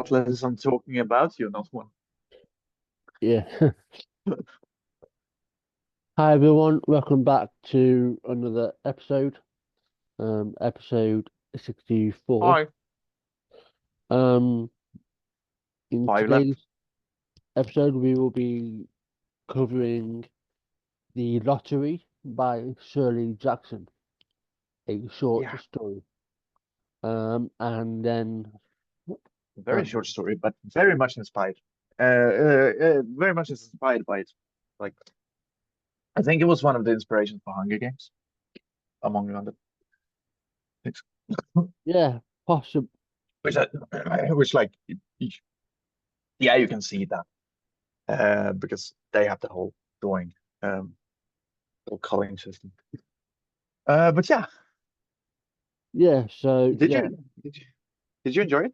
What lessons I'm talking about? You're not one. Yeah. Hi everyone, welcome back to another episode, episode 64. Hi. Um, in Five left. today's episode, we will be covering The Lottery by Shirley Jackson, a short Yeah, story. And then, very um, short story, but very much inspired. Very much inspired by it. Like, I think it was one of the inspirations for Hunger Games, among other things. yeah, possible. Which, I, which like, yeah, you can see that, because they have the whole drawing, whole coloring system. But yeah, Yeah, so did yeah, you did you did you enjoy it?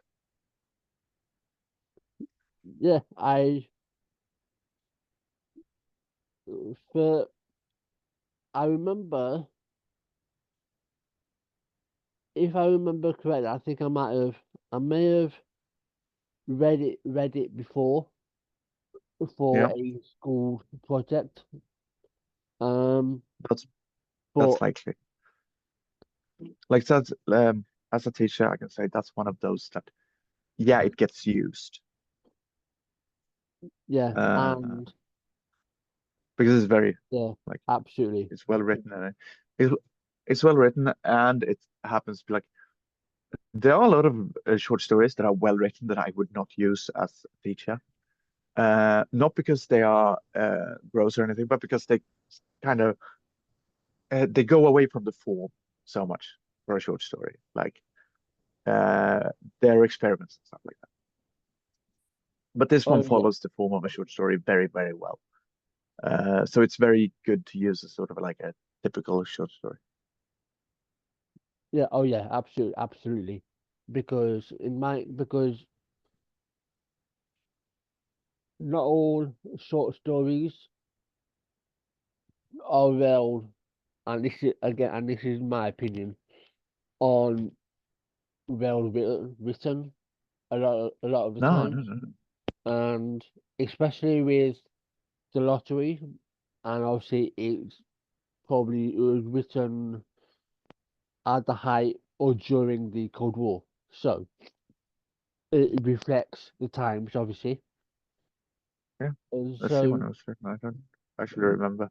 yeah, for I remember, if I remember correctly, I think I may have read it before for Yeah, a school project. Um, that's but that's likely. Like that's as a teacher, I can say that's one of those that yeah, it gets used. yeah, Uh, and because it's very yeah, like absolutely. it's well written and it, it's well written and it happens to be like there are a lot of short stories that are well written that I would not use as a teacher. Not because they are gross or anything, but because kind of they go away from the form so much for a short story, like uh, their experiments and stuff like that. But this one Oh yeah, follows the form of a short story very, very well. So it's very good to use as sort of like a typical short story. yeah, oh yeah, absolutely. Because not all short stories are well, and this is my opinion on written a lot of the No, times, no, no, no. and especially with the lottery, and obviously it was written at the height or during the Cold War. So it reflects the times, obviously. Yeah, And let's see when so, it was written. I don't actually remember.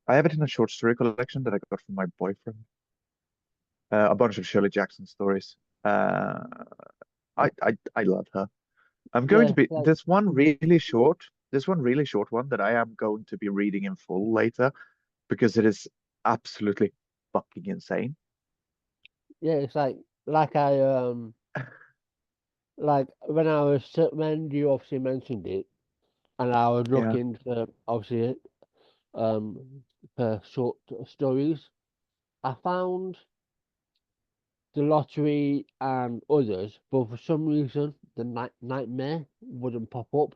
I have it in a short story collection that I got from my boyfriend. A bunch of Shirley Jackson stories. Uh, I love her. I'm going to yeah, be like, this one really short one that I am going to be reading in full later because it is absolutely fucking insane. yeah, it's like like when you obviously mentioned it, and I was Yeah. looking for obviously um for short stories, I found the lottery and others, but for some reason the nightmare wouldn't pop up.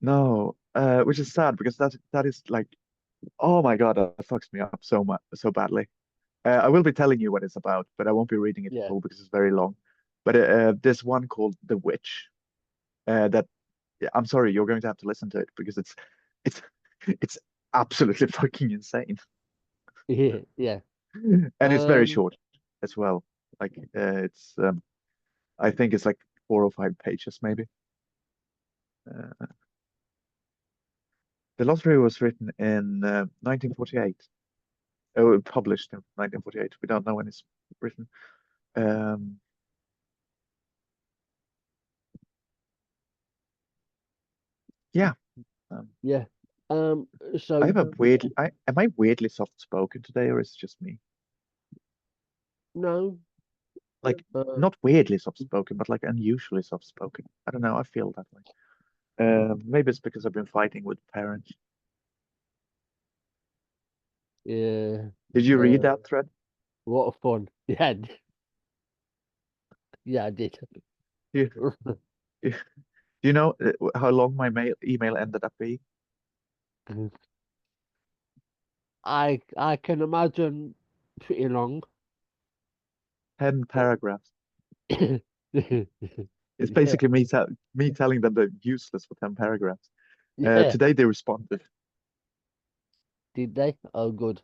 No, which is sad because that is like, oh my God, that fucks me up so much, so badly. I will be telling you what it's about, but I won't be reading it Yeah, full because it's very long. But there's one called The Witch. That yeah, I'm sorry, you're going to have to listen to it because it's it's absolutely fucking insane, yeah, yeah. and it's very Um, short as well. Like it's I think it's like 4 or 5 pages maybe. Uh, the lottery was written in 1948. Oh, published in 1948. We don't know when it's written. Um, yeah. Um, yeah. Um, I so have a weird. I am I weirdly soft spoken today, or is it just me? no, Like uh, not weirdly soft spoken, but like unusually soft spoken. I don't know. I feel that way. Maybe it's because I've been fighting with parents. yeah, Did you read uh, that thread? what a fun. Yeah, yeah, I did. Do you, do you know how long my mail email ended up being? I can imagine pretty long. 10 paragraphs. It's Yeah, basically me telling them they're useless for 10 paragraphs. yeah. Today they responded, Did they? Oh, good.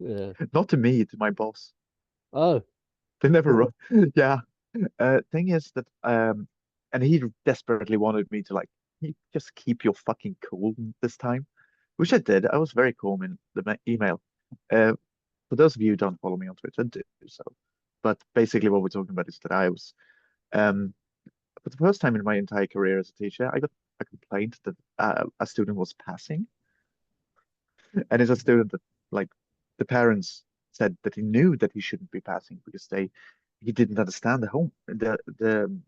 Yeah. not to me, to my boss. Oh, They never cool. wrote. Yeah. Thing is that and he desperately wanted me to like just keep your fucking cool this time, which I did. I was very calm in the email. Uh, for those of you who don't follow me on Twitter, do so. But basically, what we're talking about is that I was um for the first time in my entire career as a teacher, I got a complaint that a student was passing, and it's a student that like the parents said that he knew that he shouldn't be passing because he didn't understand the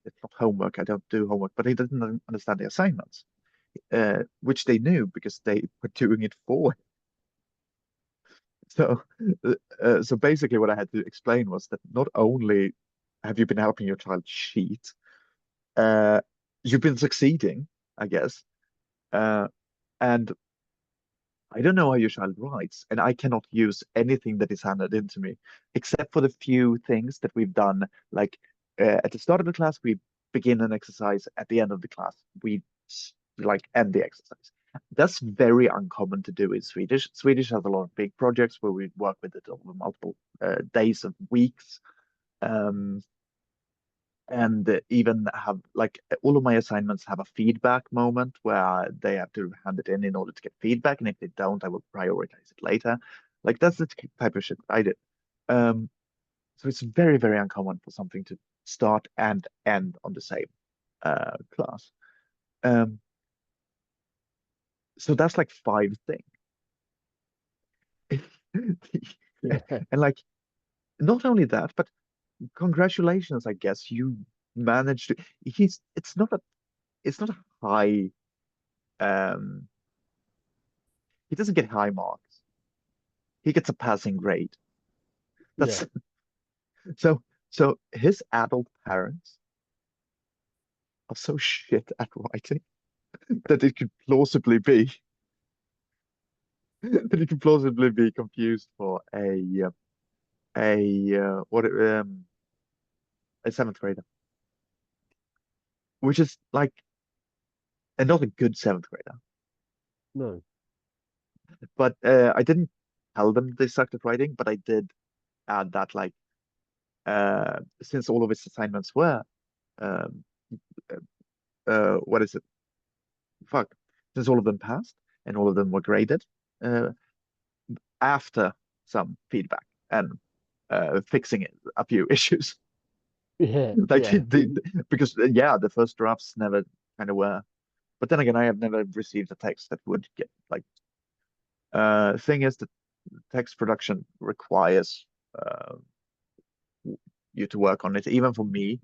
it's not homework. I don't do homework, but he didn't understand the assignments, which they knew because they were doing it for him. So, so basically, what I had to explain was that not only have you been helping your child cheat, uh, you've been succeeding, I guess, uh, and I don't know how your child writes, and I cannot use anything that is handed into me, except for the few things that we've done. Like at the start of the class, we begin an exercise. At the end of the class, we like end the exercise. That's very uncommon to do in Swedish. Swedish has a lot of big projects where we work with it over multiple days of weeks. Um, and even have like all of my assignments have a feedback moment where they have to hand it in order to get feedback, and if they don't, I will prioritize it later. Like that's the type of shit I did. Um, so it's very, very uncommon for something to start and end on the same class. Um, so that's like five things. Yeah. And like not only that, but congratulations, I guess you managed to. It's not a high um he doesn't get high marks. He gets a passing grade. Yeah. That's so so his adult parents are so shit at writing that it could plausibly be that it could plausibly be confused for a what a seventh grader, which is like and not a good seventh grader. No. But I didn't tell them they sucked at writing, but I did add that like since all of his assignments were um, what is it? Fuck. Since all of them passed and all of them were graded uh, after some feedback and fixing a few issues. Yeah. Like Yeah. because yeah, the first drafts never kind of were. But then again, I have never received a text that would get like. Thing is that text production requires uh, you to work on it, even for me.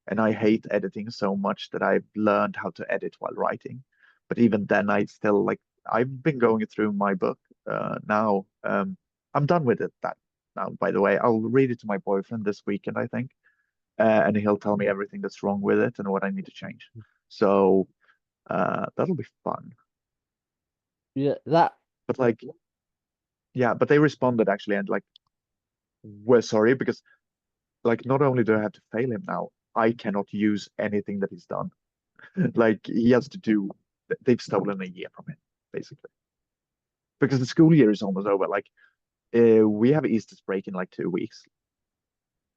And I hate editing so much that I've learned how to edit while writing. But even then, I still like, I've been going through my book now. I'm done with it that now, by the way. I'll read it to my boyfriend this weekend, I think. And he'll tell me everything that's wrong with it and what I need to change. So that'll be fun. Yeah. That. But like, yeah, but they responded actually and like, we're sorry because like not only do I have to fail him now, I cannot use anything that he's done. Like he has to do, they've stolen a year from him, basically. Because the school year is almost over. Like we have Easter's break in like 2 weeks.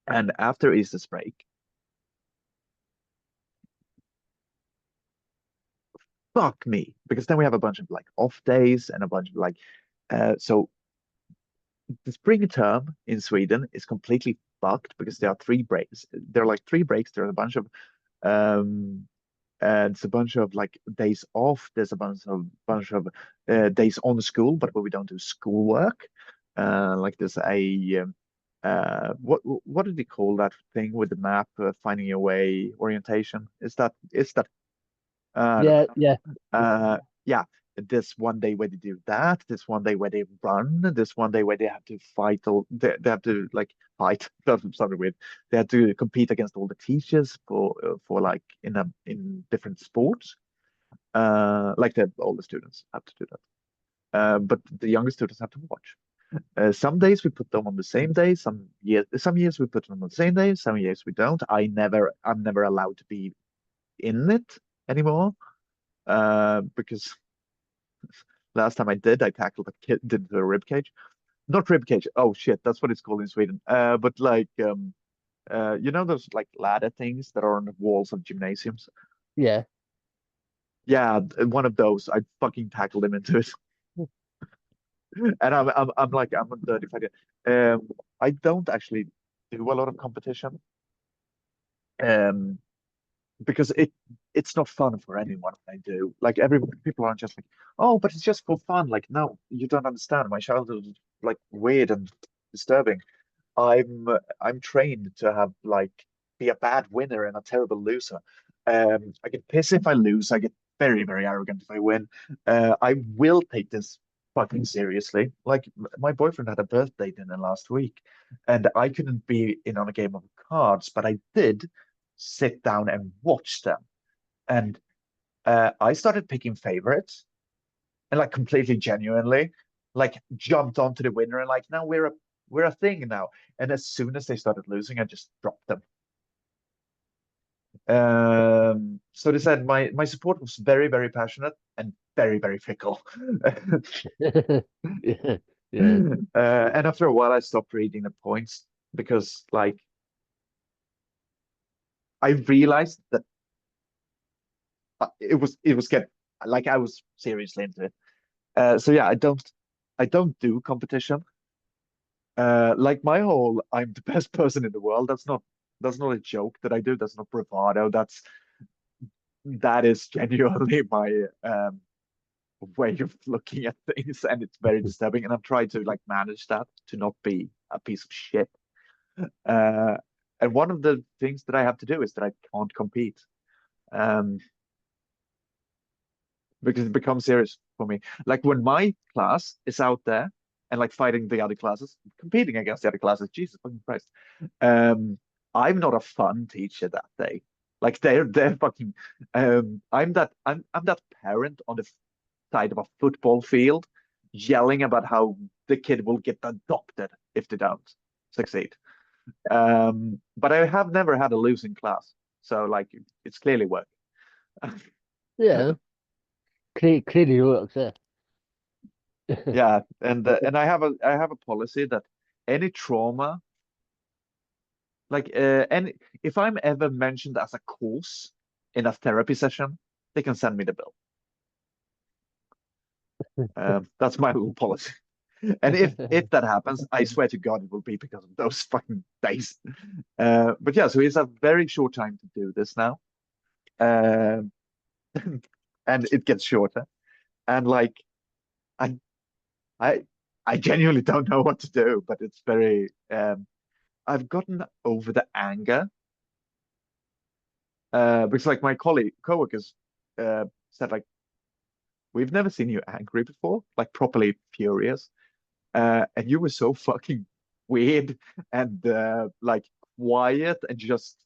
And after Easter's break, fuck me. Because then we have a bunch of like off days and a bunch of like so the spring term in Sweden is completely fucked because there are three breaks. There are like three breaks. There are a bunch of um and it's a bunch of like days off. There's a bunch of days on school, but where we don't do schoolwork. Like there's a what did they call that thing with the map, finding your way orientation? Is that I don't Yeah. know. Yeah. Yeah, this one day where they do that, this one day where they run, this one day where they have to fight all they have to like fight. That's something weird. They have to compete against all the teachers for like in different sports. Like the older students have to do that. But the younger students have to watch. Some days we put them on the same day. Some years we put them on the same day. Some years we don't. I'm never allowed to be in it anymore. Because last time I did, I tackled a kid into a rib cage. Not rib cage. Oh shit, that's what it's called in Sweden. But like you know those like ladder things that are on the walls of gymnasiums? Yeah. Yeah, one of those. I fucking tackled him into it. And I'm like I'm on 35. I don't actually do a lot of competition. Um, because it's not fun for anyone I do. Like every people aren't just like, oh, but it's just for fun. Like, no, you don't understand. My childhood was like weird and disturbing. I'm trained to have like be a bad winner and a terrible loser. I get pissed if I lose. I get very, very arrogant if I win. I will take this fucking seriously. Like my boyfriend had a birthday dinner last week, and I couldn't be in on a game of cards, but I did sit down and watch them. And I started picking favorites and like completely genuinely, like jumped onto the winner and like now we're a thing now. And as soon as they started losing, I just dropped them. So they said my support was very, very passionate and very, very fickle. Yeah. Yeah. And after a while, I stopped reading the points because like I realized that it was getting like I was seriously into it. So yeah, I don't do competition. Like my whole I'm the best person in the world. That's not a joke that I do. That's not bravado. That is genuinely my way of looking at things, and it's very disturbing. And I'm trying to like manage that to not be a piece of shit. Uh, and one of the things that I have to do is that I can't compete. Um, because it becomes serious for me. Like when my class is out there and like fighting the other classes, competing against the other classes, Jesus fucking Christ. Um, I'm not a fun teacher that day. Like they're fucking I'm that parent on the side of a football field yelling about how the kid will get adopted if they don't succeed. But I have never had a losing class. So like it's clearly working. Yeah. Clearly works, yeah. Yeah, and I have a policy that any trauma, like any if I'm ever mentioned as a cause in a therapy session, they can send me the bill. That's my little policy. And if that happens, I swear to God, it will be because of those fucking days. But yeah, so it's a very short time to do this now, um, and it gets shorter. And like I I I genuinely don't know what to do, but it's very I've gotten over the anger because like my colleague coworkers said like we've never seen you angry before, like properly furious, and you were so fucking weird and like quiet and just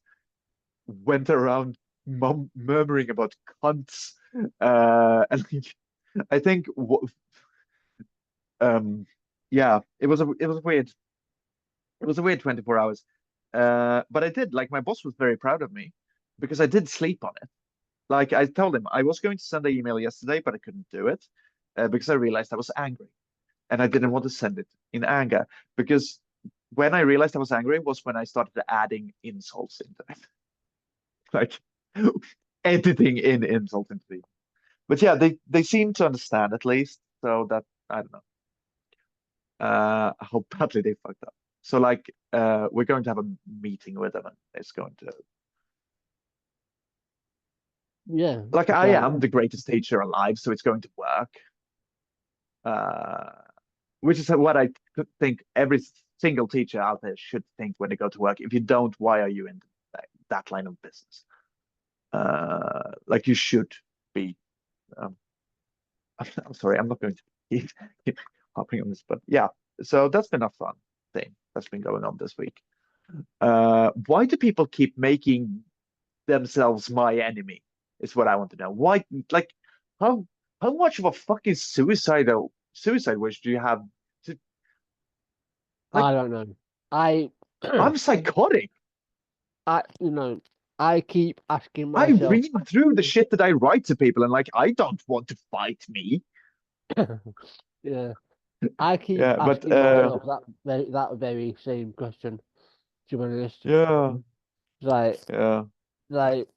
went around murmuring about cunts, and like, I think um yeah, it was weird. It was a weird 24 hours. But I did like my boss was very proud of me because I did sleep on it. Like I told him I was going to send an email yesterday, but I couldn't do it because I realized I was angry and I didn't want to send it in anger because when I realized I was angry was when I started adding insults into it, like editing in insults into it. But yeah, they seem to understand at least, so that I don't know. How badly they fucked up. So like, we're going to have a meeting with them, and it's going to Yeah. like I So am the greatest teacher alive, so it's going to work. Uh, which is what I think every single teacher out there should think when they go to work. If you don't, why are you in that line of business? Like you should be. Um, I'm sorry, I'm not going to keep hopping on this, but yeah. So that's been a fun thing that's been going on this week. Why do people keep making themselves my enemy? Is what I want to know. Why, like, how how much of a fucking suicide wish do you have to? Like I don't know. I, I'm psychotic. you know, I keep asking I myself, read through the shit that I write to people and like I don't want to fight me. yeah, I keep Yeah, but asking myself that very same question. To be honest, yeah, like, yeah, like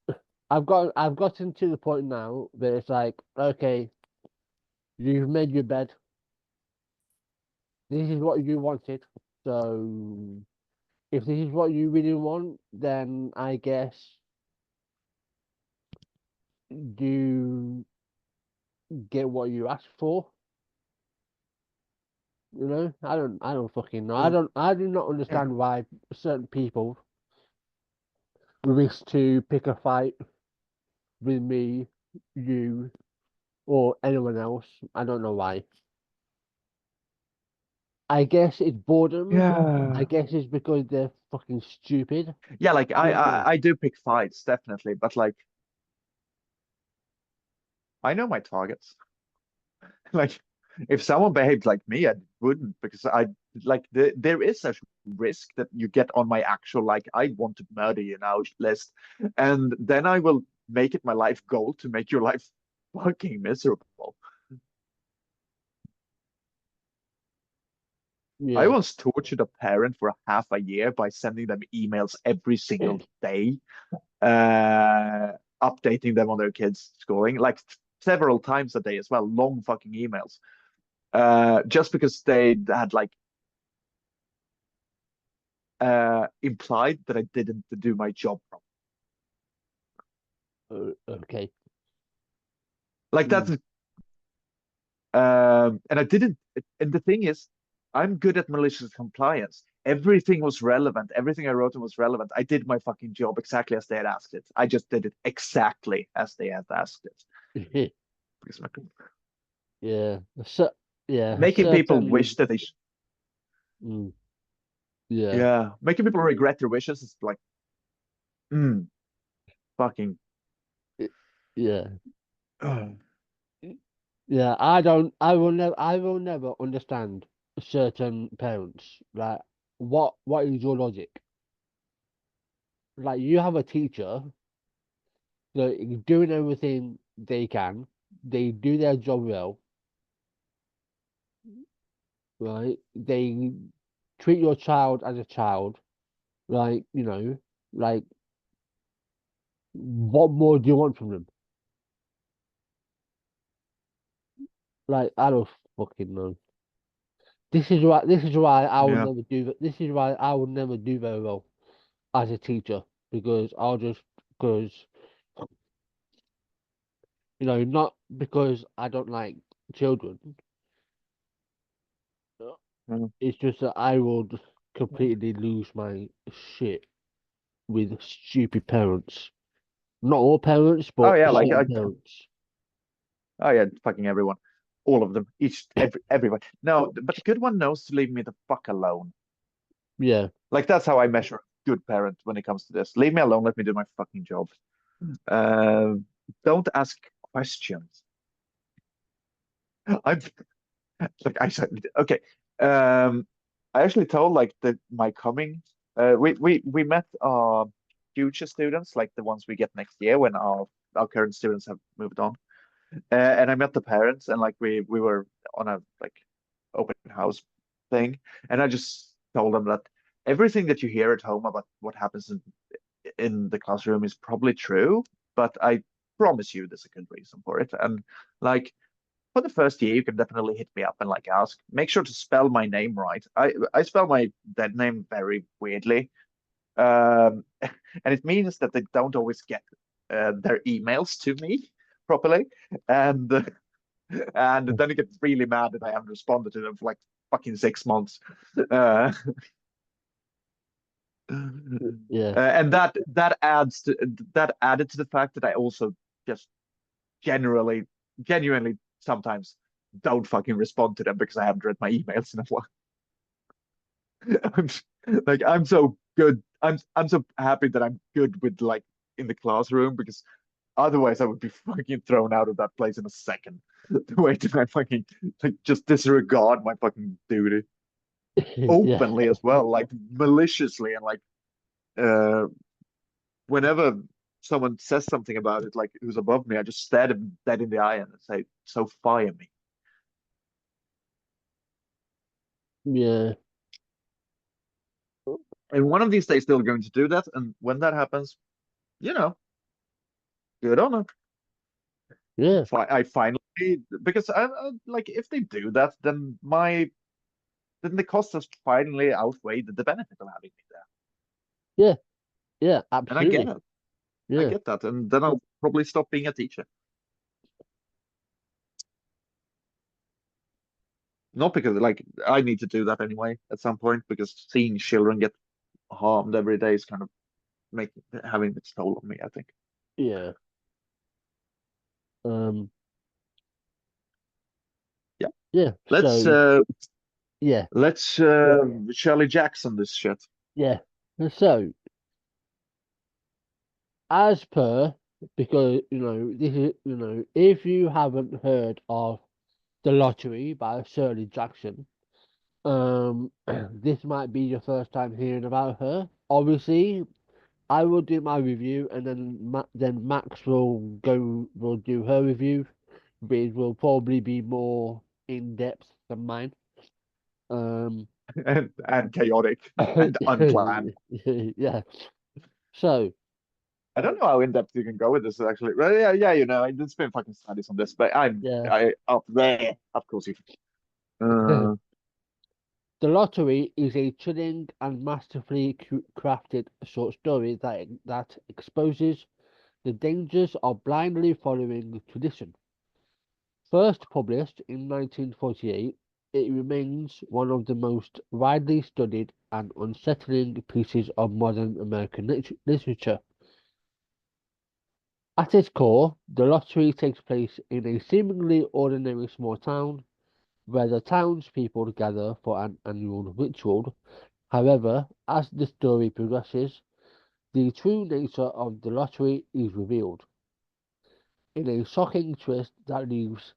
I've gotten to the point now that it's like, okay, you've made your bed. This is what you wanted. So if this is what you really want, then I guess you get what you asked for. I don't fucking know. I do not yeah, understand why certain people wish to pick a fight with me, you, or anyone else. I don't know why. I guess it's boredom. I yeah, guess it's because they're fucking stupid. yeah. Like I don't know. I do pick fights definitely, but like I know my targets. Like if someone behaved like me, I wouldn't because I like there is such risk that you get on my actual like I want to murder you now list, and then I will make it my life goal to make your life fucking miserable. I Yeah. once tortured a parent for half a year by sending them emails every single day, updating them on their kids' schooling, like several times a day as well, long fucking emails. Just because they had like implied that I didn't do my job properly. Okay. Like Mm. that's and I didn't. And the thing is, I'm good at malicious compliance. Everything was relevant. Everything I wrote in was relevant. I did my fucking job exactly as they had asked it. I just did it exactly as they had asked it. Because Yeah. So, yeah. making people Certain. wish that they, Mm, yeah. yeah, making people regret their wishes is like, mm, fucking, y- Yeah. uh, Yeah. I don't. I will never. I will never understand certain parents. Like, what is your logic? Like, you have a teacher that doing everything they can. They do their job well, right? They treat your child as a child. Like, like, what more do you want from them? Like, I don't fucking know. This is why I will yeah. never do that. This is why I will never do very well as a teacher, because because not because I don't like children. Mm. It's just that I would completely lose my shit with stupid parents. Not all parents, Oh but yeah, like certain parents. oh yeah, fucking everyone, all of them, everyone. No, but the good one knows to leave me the fuck alone. Yeah. Like that's how I measure a good parent when it comes to this. Leave me alone. Let me do my fucking job. Um, don't ask questions. I'm like I said, okay. Um, I actually told like my coming. We met our future students, like the ones we get next year when our current students have moved on. And I met the parents, and like we were on a like open house thing, and I just told them that everything that you hear at home about what happens in the classroom is probably true, but I promise you there's a good reason for it. And like for the first year, you can definitely hit me up and like ask. Make sure to spell my name right. I spell my dead name very weirdly, and it means that they don't always get their emails to me properly, and and then it gets really mad that I haven't responded to them for like fucking 6 months. Uh, Yeah. and that added to the fact that I also just generally genuinely sometimes don't fucking respond to them because I haven't read my emails in a while. I'm like I'm so good. I'm so happy that I'm good with like in the classroom because otherwise I would be fucking thrown out of that place in a second. The way that I fucking like just disregard my fucking duty. Yeah, openly as well, like maliciously, and like uh whenever someone says something about it, like who's above me, I just stare them dead in the eye and say, "So fire me." yeah, And one of these days they're going to do that, and when that happens, you know, good on them. yeah, I finally, because like if they do that, then the cost has finally outweighed the benefit of having me there, yeah, yeah, and I get absolutely. it. I Yeah, get that, and then I'll probably stop being a teacher. Not because like I need to do that anyway at some point, because seeing children get harmed every day is kind of making having its toll on me, I think. yeah. Um, Yeah. yeah. Let's So uh yeah, let's Shirley Jackson this shit. yeah. So as per, because this is if you haven't heard of The Lottery by Shirley Jackson, this might be your first time hearing about her. Obviously, I will do my review, and then Max will do her review, but it will probably be more in depth than mine. Um, And chaotic and unplanned. yeah. So I don't know how in depth you can go with this actually. Well, yeah, yeah, there's been fucking studies on this, but yeah, I up there, of course you The can. Lottery is a chilling and masterfully crafted short story that exposes the dangers of blindly following tradition. First published in 1948, it remains one of the most widely studied and unsettling pieces of modern American literature. At its core, the lottery takes place in a seemingly ordinary small town where the townspeople gather for an annual ritual. However, as the story progresses, the true nature of the lottery is revealed in a shocking twist that leaves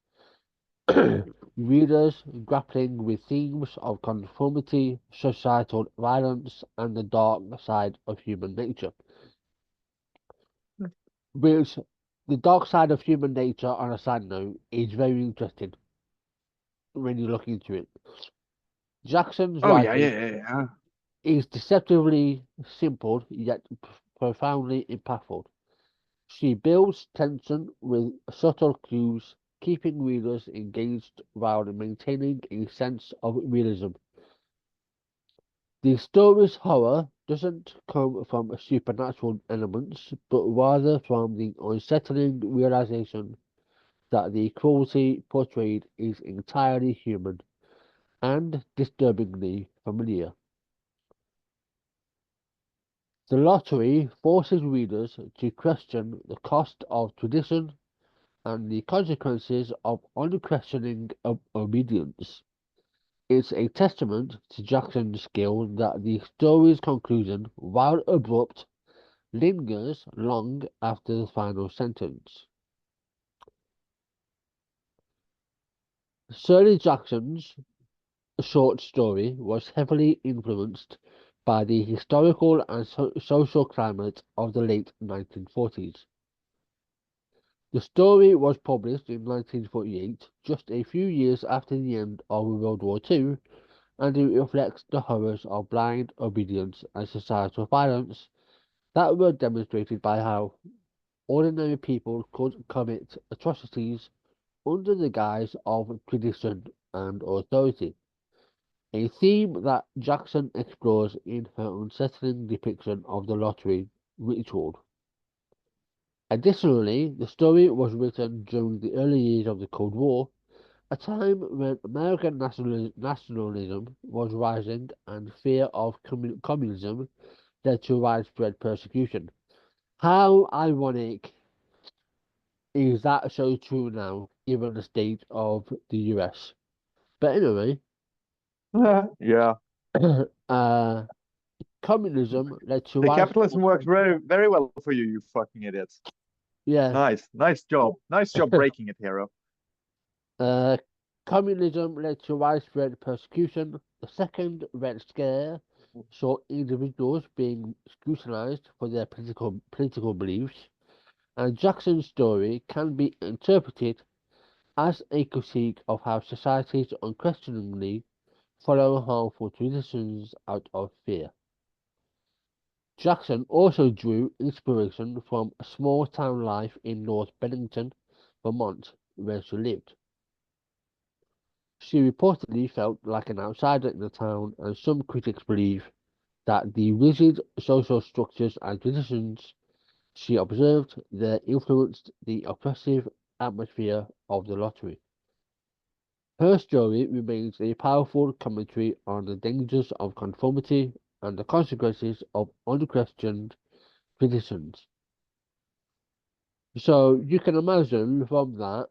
readers grappling with themes of conformity, societal violence, and the dark side of human nature. Which the dark side of human nature, on a side note, is very interesting when you look into it. Jackson's Oh yeah, yeah, writing yeah, yeah. is deceptively simple yet profoundly impactful. She builds tension with subtle clues, keeping readers engaged while maintaining a sense of realism. The story's horror doesn't come from supernatural elements, but rather from the unsettling realization that the cruelty portrayed is entirely human and disturbingly familiar. The lottery forces readers to question the cost of tradition and the consequences of unquestioning obedience. It's a testament to Jackson's skill that the story's conclusion, while abrupt, lingers long after the final sentence. Shirley Jackson's short story was heavily influenced by the historical and social climate of the late 1940s. The story was published in 1948, just a few years after the end of World War II, and it reflects the horrors of blind obedience and societal violence that were demonstrated by how ordinary people could commit atrocities under the guise of tradition and authority, a theme that Jackson explores in her unsettling depiction of the lottery ritual. Additionally, the story was written during the early years of the Cold War, a time when American nationalism was rising and fear of communism led to widespread persecution. How ironic is that so true now, given the state of the US? But anyway, Yeah. uh, communism led to The widespread. capitalism works very, very well for you, you fucking idiots. Yeah, Nice, nice job. Nice job breaking it, hero. uh, Communism led to widespread persecution. The Second Red Scare saw individuals being scrutinized for their political beliefs, and Jackson's story can be interpreted as a critique of how societies unquestioningly follow harmful traditions out of fear. Jackson also drew inspiration from small town life in North Bennington, Vermont, where she lived. She reportedly felt like an outsider in the town, and some critics believe that the rigid social structures and traditions she observed there influenced the oppressive atmosphere of the lottery. Her story remains a powerful commentary on the dangers of conformity and the consequences of unquestioned traditions. So you can imagine from that,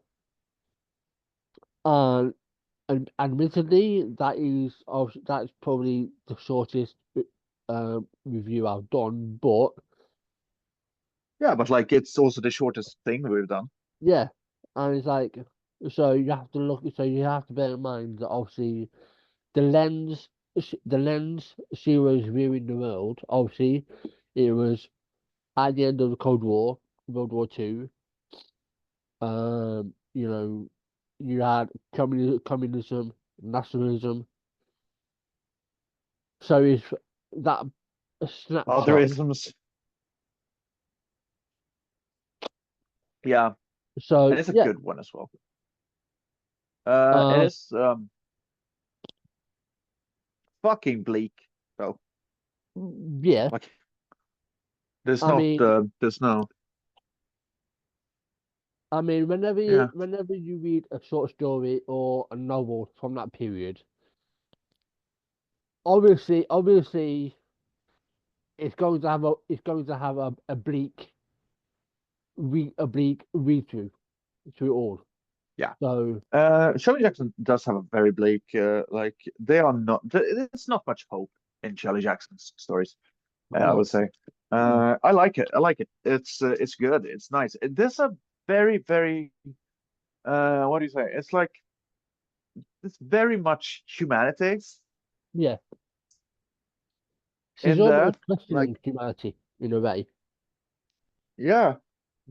and admittedly, that's probably the shortest review I've done, but Yeah, but like it's also the shortest thing we've done. yeah, and it's like so you have to look, so you have to bear in mind that obviously the lens, the lens she was viewing the world, obviously, it was at the end of the Cold War, World War Two. You know, you had communism, nationalism. So it's that a snapshot. Otherisms. Yeah, So and it's a yeah, good one as well. It uh, is fucking bleak though. yeah. Like there's I not mean, there's no yeah. whenever you read a short story or a novel from that period, obviously, it's going to have a bleak read through it all. Yeah. So Shirley Jackson does have a very bleak, like they are not. There's not much hope in Shirley Jackson's stories. I no, would say. I like it. I like it. It's good. It's nice. There's a very very what do you say? It's like it's very much humanities yeah, she's in there. almost Like questioning humanity in a way. yeah,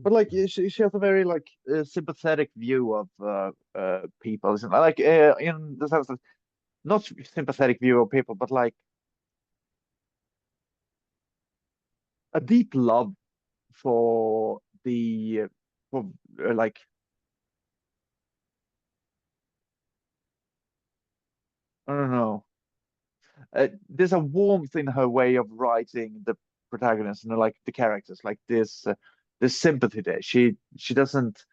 but like she has a very like sympathetic view of people. I like in the sense that not sympathetic view of people, but like a deep love for the for like I don't know. There's a warmth in her way of writing the protagonist and like the characters, like this sympathy there. She doesn't.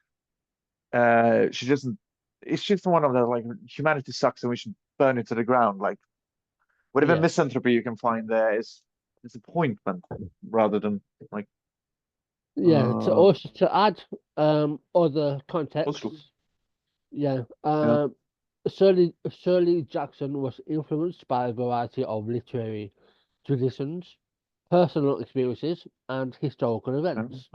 It's just one of the like humanity sucks and we should burn it to the ground. Like whatever Yeah, misanthropy you can find there is disappointment rather than like yeah. To uh also to add other also contexts. Yeah. yeah Shirley Jackson was influenced by a variety of literary traditions, personal experiences, and historical yeah events.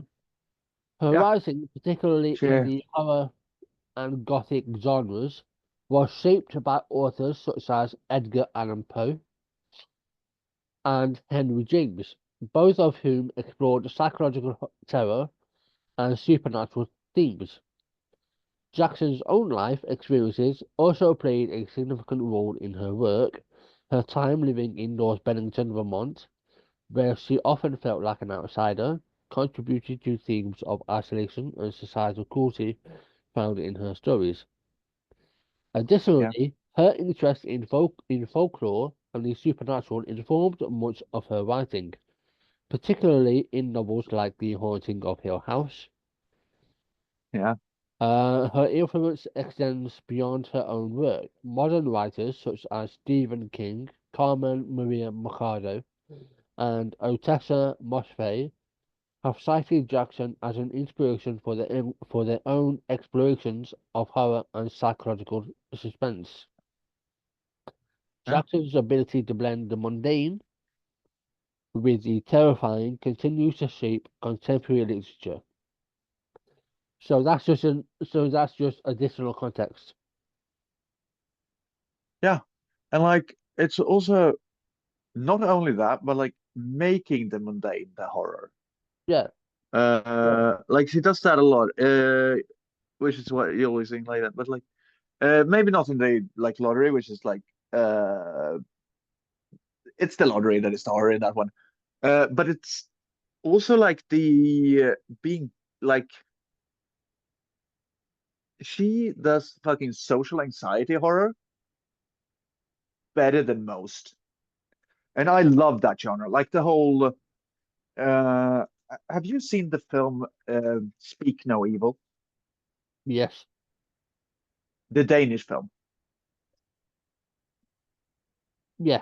Her yeah. writing, particularly She in the horror and gothic genres, was shaped by authors such as Edgar Allan Poe and Henry James, both of whom explored psychological terror and supernatural themes. Jackson's own life experiences also played a significant role in her work. Her time living in North Bennington, Vermont, where she often felt like an outsider, contributed to themes of isolation and societal cruelty found in her stories. yeah Additionally, her interest in folklore and the supernatural informed much of her writing, particularly in novels like The Haunting of Hill House. yeah Her influence extends beyond her own work. Modern writers such as Stephen King, Carmen Maria Machado, and Otessa Moshfegh have cited Jackson as an inspiration for their own explorations of horror and psychological suspense. yeah. Jackson's ability to blend the mundane with the terrifying continues to shape contemporary literature. So that's just additional context. Yeah. And like it's also not only that, but like making the mundane the horror. Yeah, Like she does that a lot. Which is what you always think like that. But like maybe not in the like lottery, which is like uh it's the lottery that is the horror in that one. But it's also like the being like she does fucking social anxiety horror better than most. And I love that genre. Like the whole uh have you seen the film Speak No Evil? yes, The Danish film. yeah,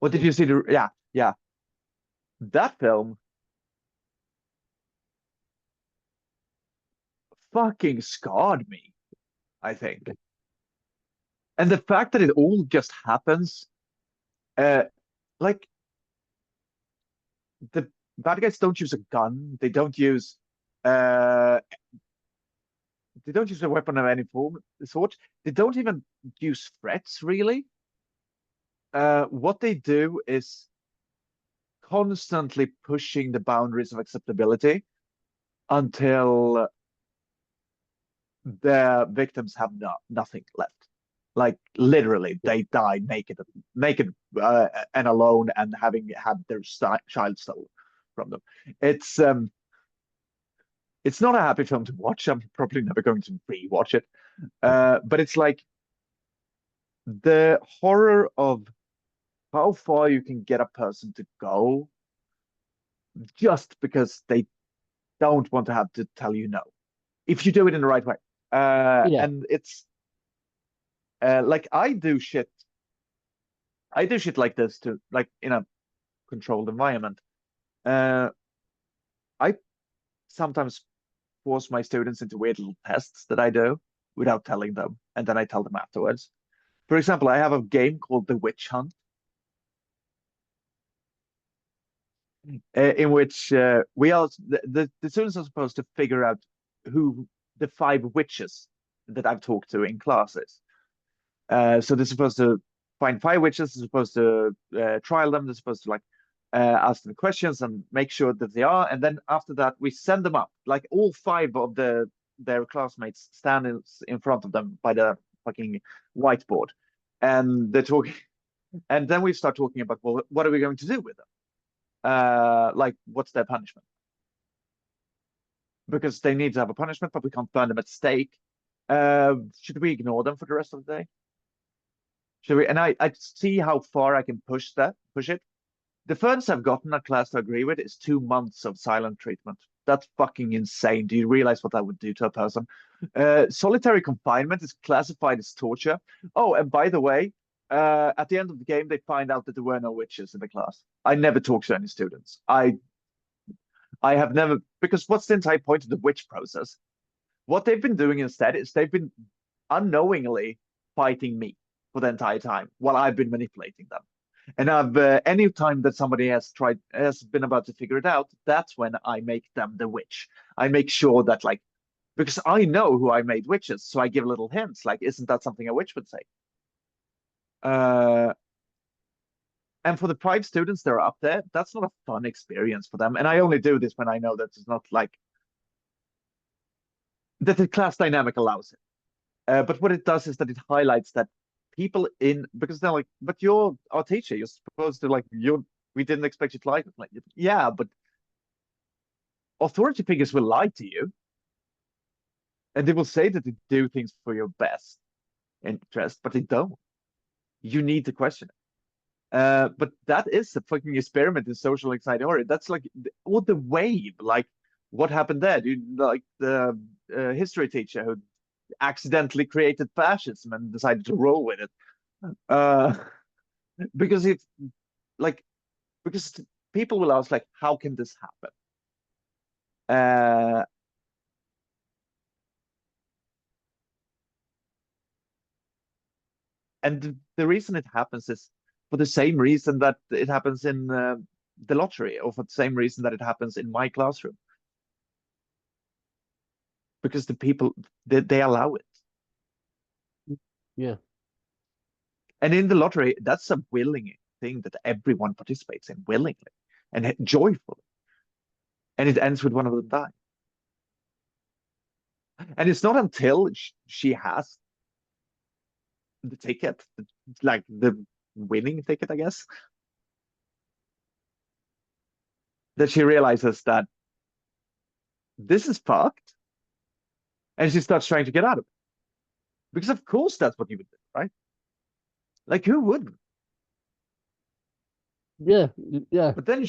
What did you see the yeah, yeah. That film fucking scarred me, I think. And the fact that it all just happens uh like the bad guys don't use a gun, uh they don't use a weapon of any form sort. They don't even use threats really. What they do is constantly pushing the boundaries of acceptability until the victims have nothing left. Like literally, they die naked and alone, and having had their child stolen from them. It's um, it's not a happy film to watch. I'm probably never going to rewatch it. But it's like the horror of how far you can get a person to go just because they don't want to have to tell you no if you do it in the right way. yeah, And it's like I do shit like this to like in a controlled environment. Uh, I sometimes force my students into weird little tests that I do without telling them, and then I tell them afterwards. For example, I have a game called The Witch Hunt, in which we all the students are supposed to figure out who the five witches that I've talked to in classes. So they're supposed to find five witches. They're supposed to trial them. They're supposed to like ask them questions and make sure that they are. And then after that, we send them up. Like all five of their classmates stand in front of them by the fucking whiteboard, and they're talking. And then we start talking about, well, what are we going to do with them? Like, what's their punishment? Because they need to have a punishment, but we can't burn them at stake. Should we ignore them for the rest of the day? Should we? And I see how far I can push it. The furthest I've gotten a class to agree with is 2 months of silent treatment. That's fucking insane. Do you realize what that would do to a person? Solitary confinement is classified as torture. Oh, and by the way, at the end of the game, they find out that there were no witches in the class. I never talk to any students. I have never because what's the entire point of the witch process? What they've been doing instead is they've been unknowingly fighting me for the entire time while I've been manipulating them. And I've any time that somebody has been about to figure it out, that's when I make them the witch. I make sure that like because I know who I made witches, so I give little hints like, isn't that something a witch would say? Uh, and for the five students that are up there, that's not a fun experience for them. And I only do this when I know that it's not like that the class dynamic allows it. But what it does is that it highlights that people in because they're like, but you're our teacher. You're supposed to like you're. We didn't expect you to like it. Like, yeah, but authority figures will lie to you, and they will say that they do things for your best interest, but they don't. You need to question it. But that is a fucking experiment in social anxiety horror. That's like all the wave. Like, what happened there? Dude, like the history teacher who accidentally created fascism and decided to roll with it. Uh, because if like because people will ask like, how can this happen? Uh, and the reason it happens is for the same reason that it happens in the lottery, or for the same reason that it happens in my classroom, because the people they allow it. yeah. And in the lottery, that's a willing thing that everyone participates in willingly and joyfully. And it ends with one of them dying. And it's not until she has the ticket, like the winning ticket, I guess, that she realizes that this is fucked. And she starts trying to get out of it. Because of course that's what you would do, right? Like who wouldn't? Yeah, yeah. But then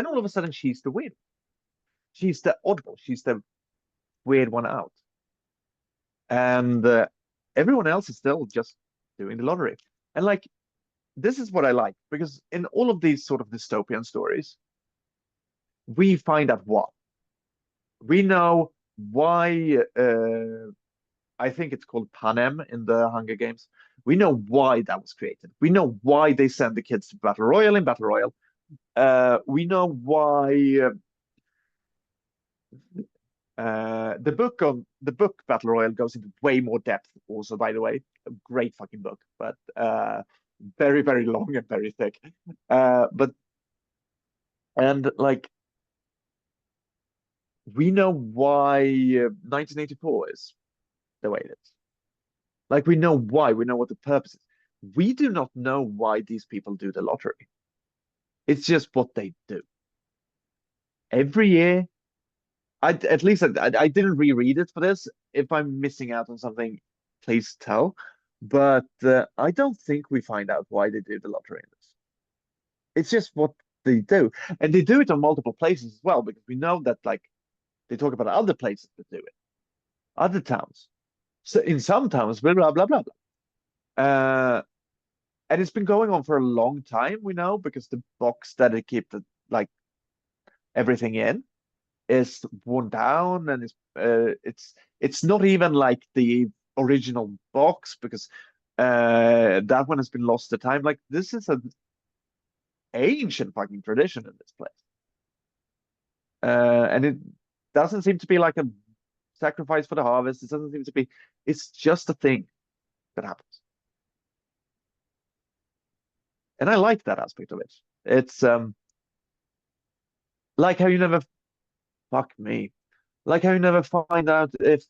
all of a sudden she's the weird. She's the oddball. She's the weird one out. And everyone else is still just doing the lottery. And like this is what I like because in all of these sort of dystopian stories, we find out what we know why. I think it's called Panem in the Hunger Games. We know why that was created. We know why they send the kids to Battle Royale in Battle Royale. We know why the book Battle Royale goes into way more depth. Also, by the way, a great fucking book, but very very long and very thick. But and like we know why 1984 is the way it is. Like we know why. We know what the purpose is. We do not know why these people do the lottery. It's just what they do every year. At least I didn't reread it for this. If I'm missing out on something, please tell. But I don't think we find out why they do the lottery in this. It's just what they do, and they do it on multiple places as well because we know that like they talk about other places that do it, other towns. So in some towns, blah blah blah blah blah. And it's been going on for a long time. We know because the box that they keep the like everything in is worn down and it's not even like the original box because that one has been lost to time. Like this is an ancient fucking tradition in this place. And it doesn't seem to be like a sacrifice for the harvest. It doesn't seem to be, it's just a thing that happens. And I like that aspect of it. It's like how you never fuck me. Like how you never find out if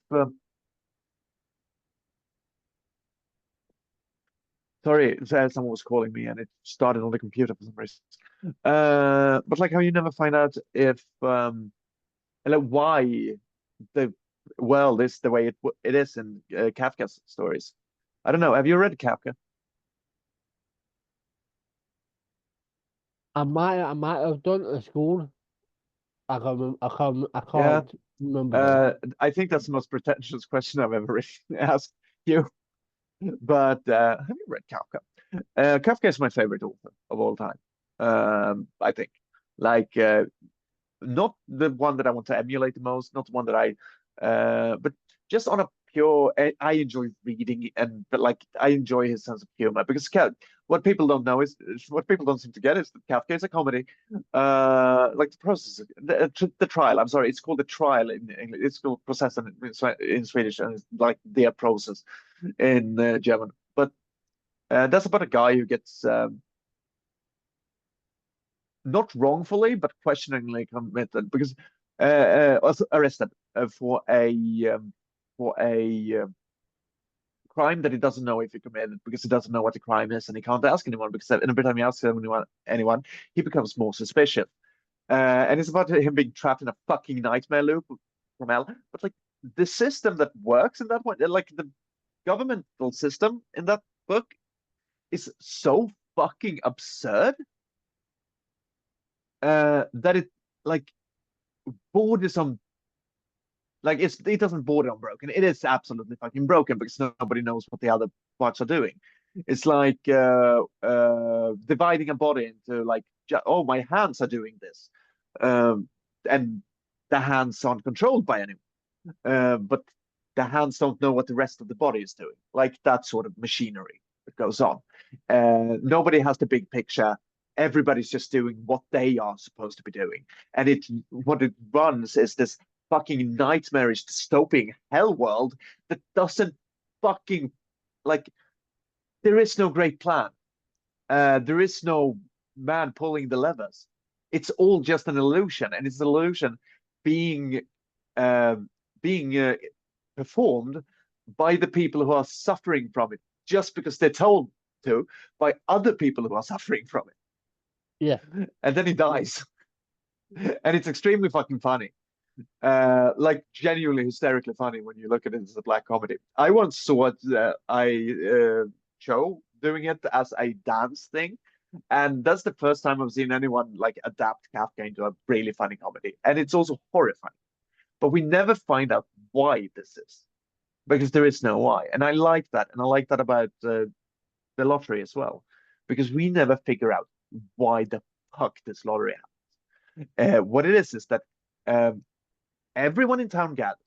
sorry, someone was calling me and it started on the computer for some reason. But like how you never find out if like why the world is the way it is in Kafka's stories. I don't know. Have you read Kafka? I might have done at school. I Yeah. can't remember though. I think that's the most pretentious question I've ever asked you. But have you read Kafka? Kafka is my favorite author of all time. I think. Like not the one that I want to emulate the most, not the one that but just on a pure, I enjoy reading and, but like, I enjoy his sense of humor because what people don't know is, what people don't seem to get is that Kafka is a comedy. Like the process, the trial, I'm sorry, it's called the trial in English, it's called process in Swedish, and it's like their process in German. But that's about a guy who gets, not wrongfully, but questioningly committed because was arrested for a crime that he doesn't know if he committed because he doesn't know what the crime is and he can't ask anyone because every time he asks anyone, he becomes more suspicious. And it's about him being trapped in a fucking nightmare loop from hell. But like the system that works in that one, like the governmental system in that book is so fucking absurd that it like borders on like it doesn't border on broken. It is absolutely fucking broken because nobody knows what the other parts are doing. It's like dividing a body into like oh my hands are doing this, and the hands aren't controlled by anyone, but the hands don't know what the rest of the body is doing. Like that sort of machinery that goes on. Nobody has the big picture. Everybody's just doing what they are supposed to be doing. And what it runs is this fucking nightmarish dystopian hell world that doesn't fucking like there is no great plan. There is no man pulling the levers. It's all just an illusion, and it's an illusion being uh, being performed by the people who are suffering from it, just because they're told to by other people who are suffering from it. Yeah. And then he dies, and it's extremely fucking funny. Like genuinely hysterically funny when you look at it as a black comedy. I once saw show doing it as a dance thing, and that's the first time I've seen anyone like adapt Kafka into a really funny comedy, and it's also horrifying. But we never find out why this is because there is no why, and I like that, and I like that about the lottery as well, because we never figure out why the fuck this lottery happens. What it is that um, everyone in town gathers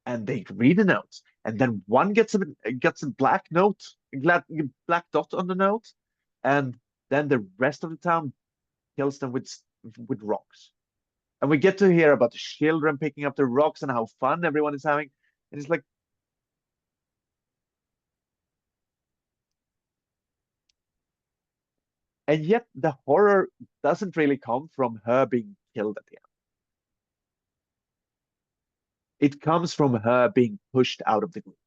and they read the notes, and then one gets a black note, black dot on the note, and then the rest of the town kills them with rocks. And we get to hear about the children picking up the rocks and how fun everyone is having. And it's like, and yet the horror doesn't really come from her being killed at the end. It comes from her being pushed out of the group.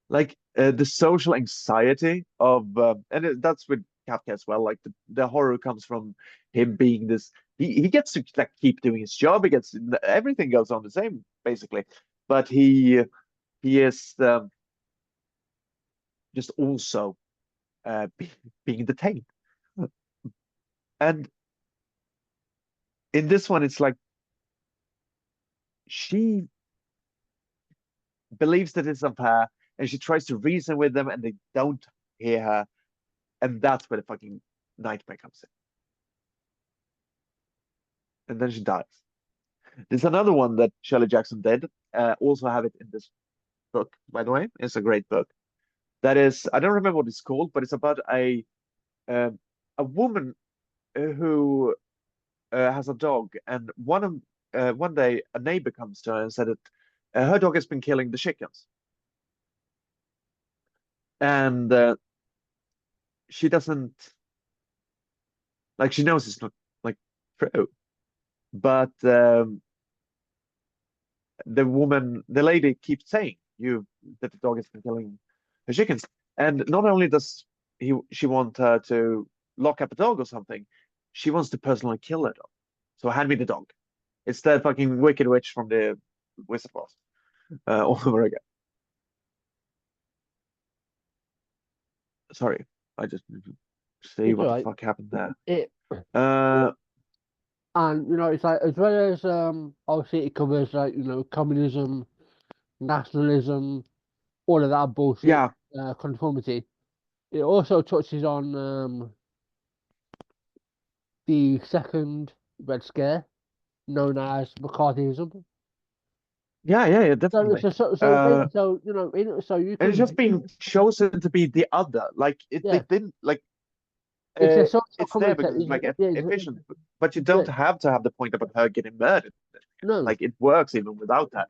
Like the social anxiety of that's with Kafka as well. Like the horror comes from him being this. He gets to like keep doing his job. He gets everything goes on the same basically, but he is just also being detained. And in this one, it's like she believes that it's of her, and she tries to reason with them, and they don't hear her, and that's where the fucking nightmare comes in. And then she dies. There's another one that Shirley Jackson did. Also have it in this book, by the way. It's a great book. That is, I don't remember what it's called, but it's about um a woman who has a dog, and one day a neighbor comes to her and said that her dog has been killing the chickens, and she doesn't like she knows it's not like true, but the lady keeps saying you that the dog has been killing her chickens. And not only does she want her to lock up a dog or something, she wants to personally kill her dog. So hand me the dog. It's the fucking Wicked Witch from the Wizard of Oz all over again. Sorry, I just need to see It's what all the right. fuck happened there. It Uh, and it's like as well as obviously it covers like communism, nationalism, all of that bullshit, yeah, conformity. It also touches on the second Red Scare, known as McCarthyism. yeah, So it's definitely. a, Uh, so you and it's can just being chosen to be the other. Like they yeah, didn't like it's a social it's there because commentary. it's like Yeah, efficient, but you yeah, don't have to have the point about her getting murdered. no, Like it works even without that.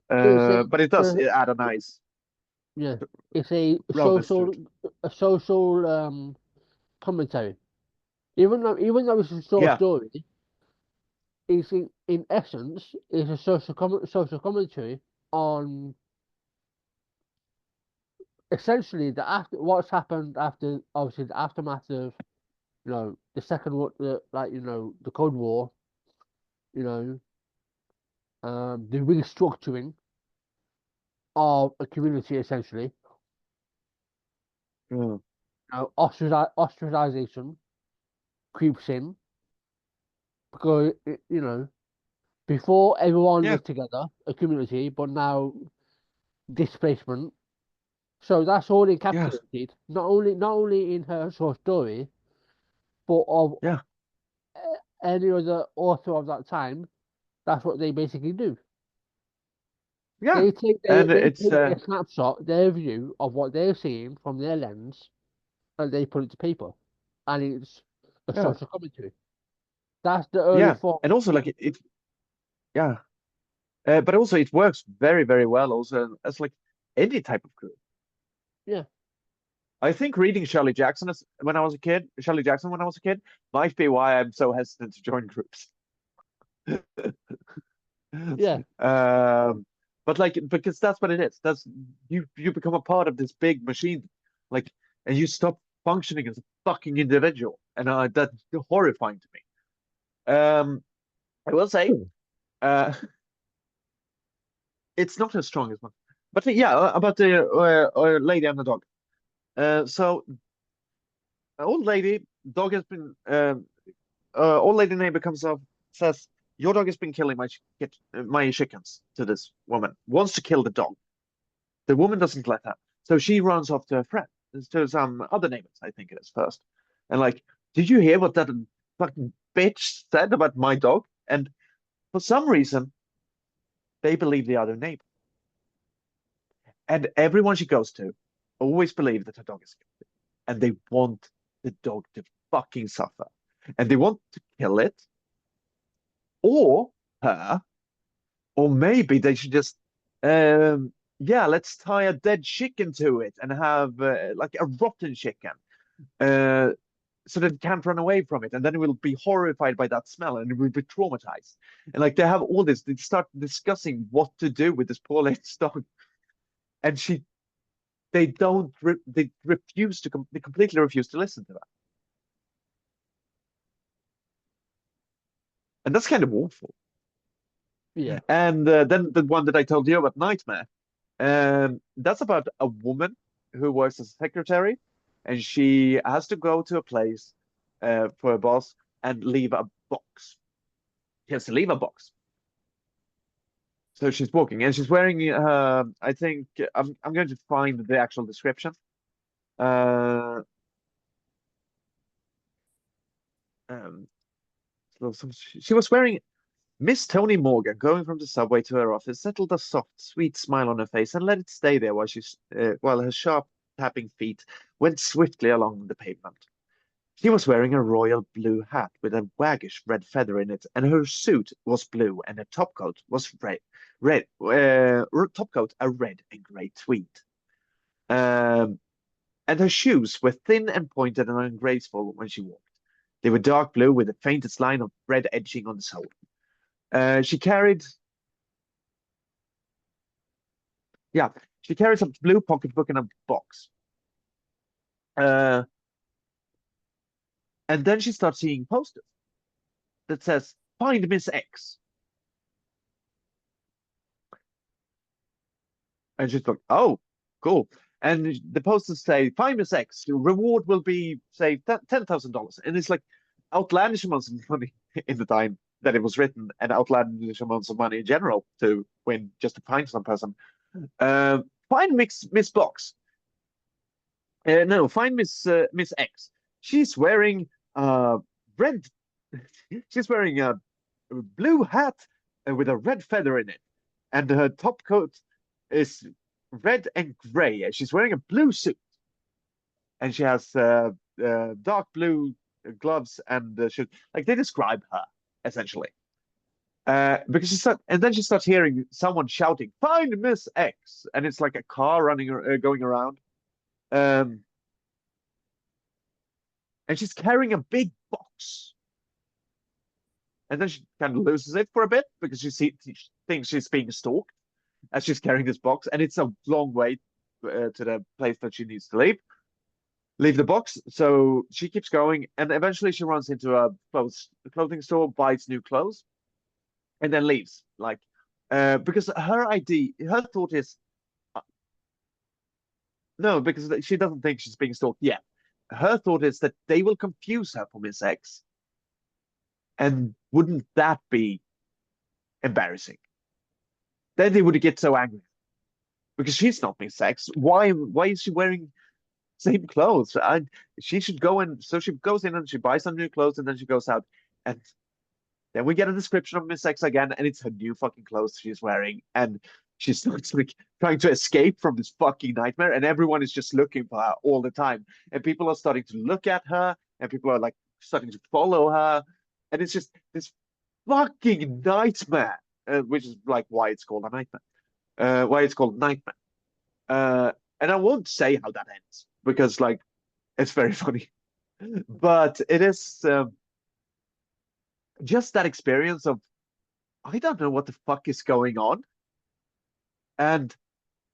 it's But it does add a nice yeah, it's a roundness to it. social commentary. Even though it's a short Yeah, story, it's in essence it's a social commentary on essentially the after what's happened after obviously the aftermath of the second war, the Cold War, you know, the restructuring of a community essentially, yeah, ostracization creeps in because before everyone yeah, was together, a community, but now displacement. So that's all yes, encapsulated, not only in her short story, but of yeah, any other author of that time. That's what they basically do. yeah. They take a snapshot, their view of what they're seeing from their lens, and they put it to paper, and it's a yeah, social commentary. That's the early yeah. form. And also like it yeah. But also it works very, very well also as like any type of group. Yeah. I think reading Shirley Jackson when I was a kid, might be why I'm so hesitant to join groups. Yeah. Um, but like because that's what it is. That's you become a part of this big machine, like, and you stop functioning as a fucking individual, and that's horrifying to me. I will say, uh, it's not as strong as one, but yeah, about the lady and the dog. So old lady, dog has been old lady neighbor comes up, says, "Your dog has been killing my chickens." To this woman, wants to kill the dog. The woman doesn't let her, so she runs off to her friend, to some other neighbors, I think it is first, and like, "Did you hear what that fucking bitch said about my dog?" And for some reason, they believe the other neighbor, and everyone she goes to always believe that her dog is guilty, and they want the dog to fucking suffer, and they want to kill it or her. Or maybe they should just, yeah, let's tie a dead chicken to it and have like a rotten chicken, uh, so that it can't run away from it. And then it will be horrified by that smell and it will be traumatized. And like they have all this, they start discussing what to do with this poor lady's dog. And they don't, they refuse to, they completely refuse to listen to that. And that's kind of awful. Yeah. And then the one that I told you about, Nightmare. That's about a woman who works as a secretary, and she has to go to a place for a boss and leave a box. She has to leave a box. So she's walking, and she's wearing. I think I'm going to find the actual description. Uh, um, she was wearing Miss Tony Morgan, going from the subway to her office, settled a soft, sweet smile on her face and let it stay there while her sharp tapping feet went swiftly along the pavement. She was wearing a royal blue hat with a waggish red feather in it, and her suit was blue, and her topcoat was topcoat a red and grey tweed. Um, and her shoes were thin and pointed and ungraceful when she walked. They were dark blue with the faintest line of red edging on the sole. She carried, yeah, she carries a blue pocketbook in a box. Uh, and then she starts seeing posters that says, "Find Miss X." And she's like, "Oh, cool." And the posters say, "Find Miss X. Your reward will be, say, $10,000." And it's like outlandish amounts of money in the time that it was written, and outlandish amounts of money in general to win just to find some person. Find Miss Box. No, find Miss X. She's wearing red. She's wearing a blue hat with a red feather in it, and her top coat is red and gray. She's wearing a blue suit, and she has dark blue gloves and shoes. Like they describe her essentially. Because and then she starts hearing someone shouting, "Find Miss X!" And it's like a car going around. Um, and she's carrying a big box. And then she kind of loses it for a bit because she thinks she's being stalked as she's carrying this box, and it's a long way to the place that she needs to leave the box. So she keeps going, and eventually she runs into a clothing store, buys new clothes, and then leaves. Like, because her thought is no, because she doesn't think she's being stalked yet. Her thought is that they will confuse her for Miss X, and wouldn't that be embarrassing? Then they would get so angry because she's not Miss X. Why is she wearing same clothes? She should go in. So she goes in and she buys some new clothes, and then she goes out, and then we get a description of Miss X again, and it's her new fucking clothes she's wearing, and she starts like trying to escape from this fucking nightmare, and everyone is just looking for her all the time, and people are starting to look at her, and people are like starting to follow her, and it's just this fucking nightmare. which is like why it's called a nightmare. Why it's called nightmare. And I won't say how that ends because like it's very funny, but it is just that experience of I don't know what the fuck is going on, and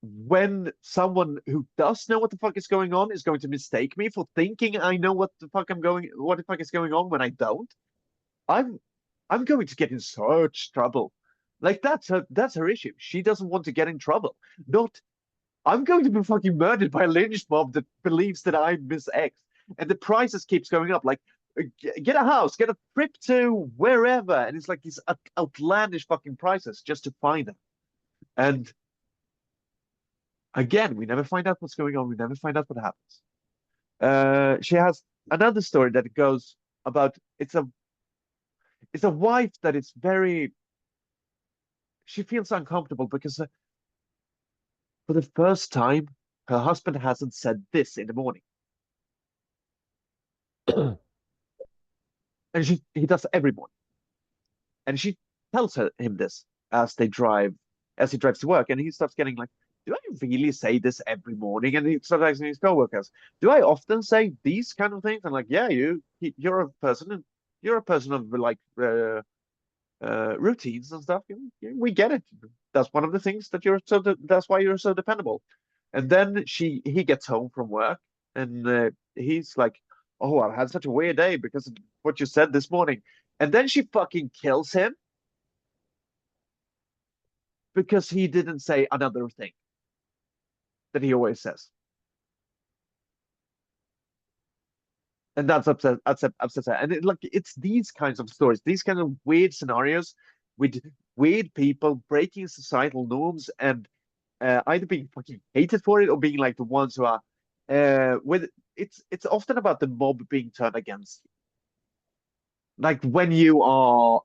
when someone who does know what the fuck is going on is going to mistake me for thinking I know what the fuck is going on when I don't, I'm I'm going to get in such trouble. Like that's her issue. She doesn't want to get in trouble. Not I'm going to be fucking murdered by a lynch mob that believes that I'm Miss X, and the prices keeps going up. Like, get a house, get a trip to wherever, and it's like these outlandish fucking prices just to find them. And again, we never find out what's going on. We never find out what happens. She has another story that goes about it's a wife that is very she feels uncomfortable because for the first time her husband hasn't said this in the morning, and he does every morning. And she tells him this as he drives to work, and he starts getting like, "Do I really say this every morning?" And he starts asking his coworkers, "Do I often say these kind of things?" And like, "Yeah, you're a person of like routines and stuff. We get it. That's one of the things that that's why you're so dependable." And then he gets home from work, and he's like, "Oh, I've had such a weird day because of what you said this morning." And then she fucking kills him because he didn't say another thing that he always says. And that's upset her. And like it's these kinds of stories, these kind of weird scenarios with weird people breaking societal norms and either being fucking hated for it or being like the ones who are with it's often about the mob being turned against you. Like when you are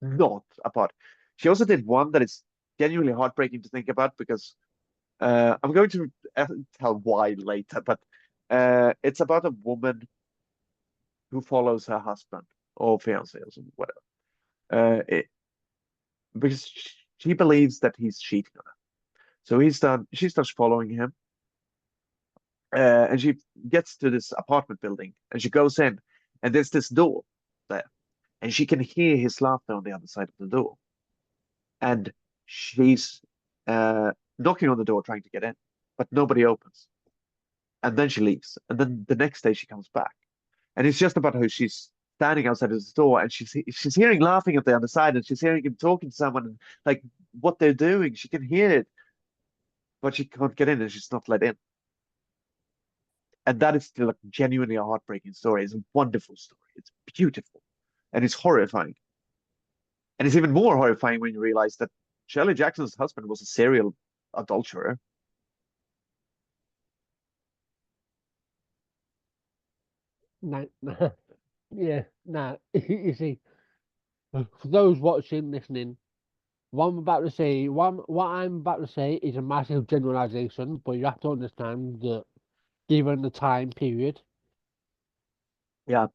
not a part. She also did one that is genuinely heartbreaking to think about because I'm going to tell why later, but it's about a woman who follows her husband or fiance or something, whatever. Because she believes that he's cheating on her. So she starts following him, and she gets to this apartment building, and she goes in, and there's this door there, and she can hear his laughter on the other side of the door, and she's knocking on the door trying to get in, but nobody opens. And then she leaves. And then the next day she comes back. And it's just about how she's standing outside of the store and she's hearing laughing at the other side and she's hearing him talking to someone and like what they're doing. She can hear it, but she can't get in and she's not let in. And that is still like genuinely a heartbreaking story. It's a wonderful story. It's beautiful. And it's horrifying. And it's even more horrifying when you realize that Shirley Jackson's husband was a serial adulterer. Nah, nah, yeah, nah. You see, for those watching, listening, what I'm about to say is a massive generalization, but you have to understand that given the time period, Yeah.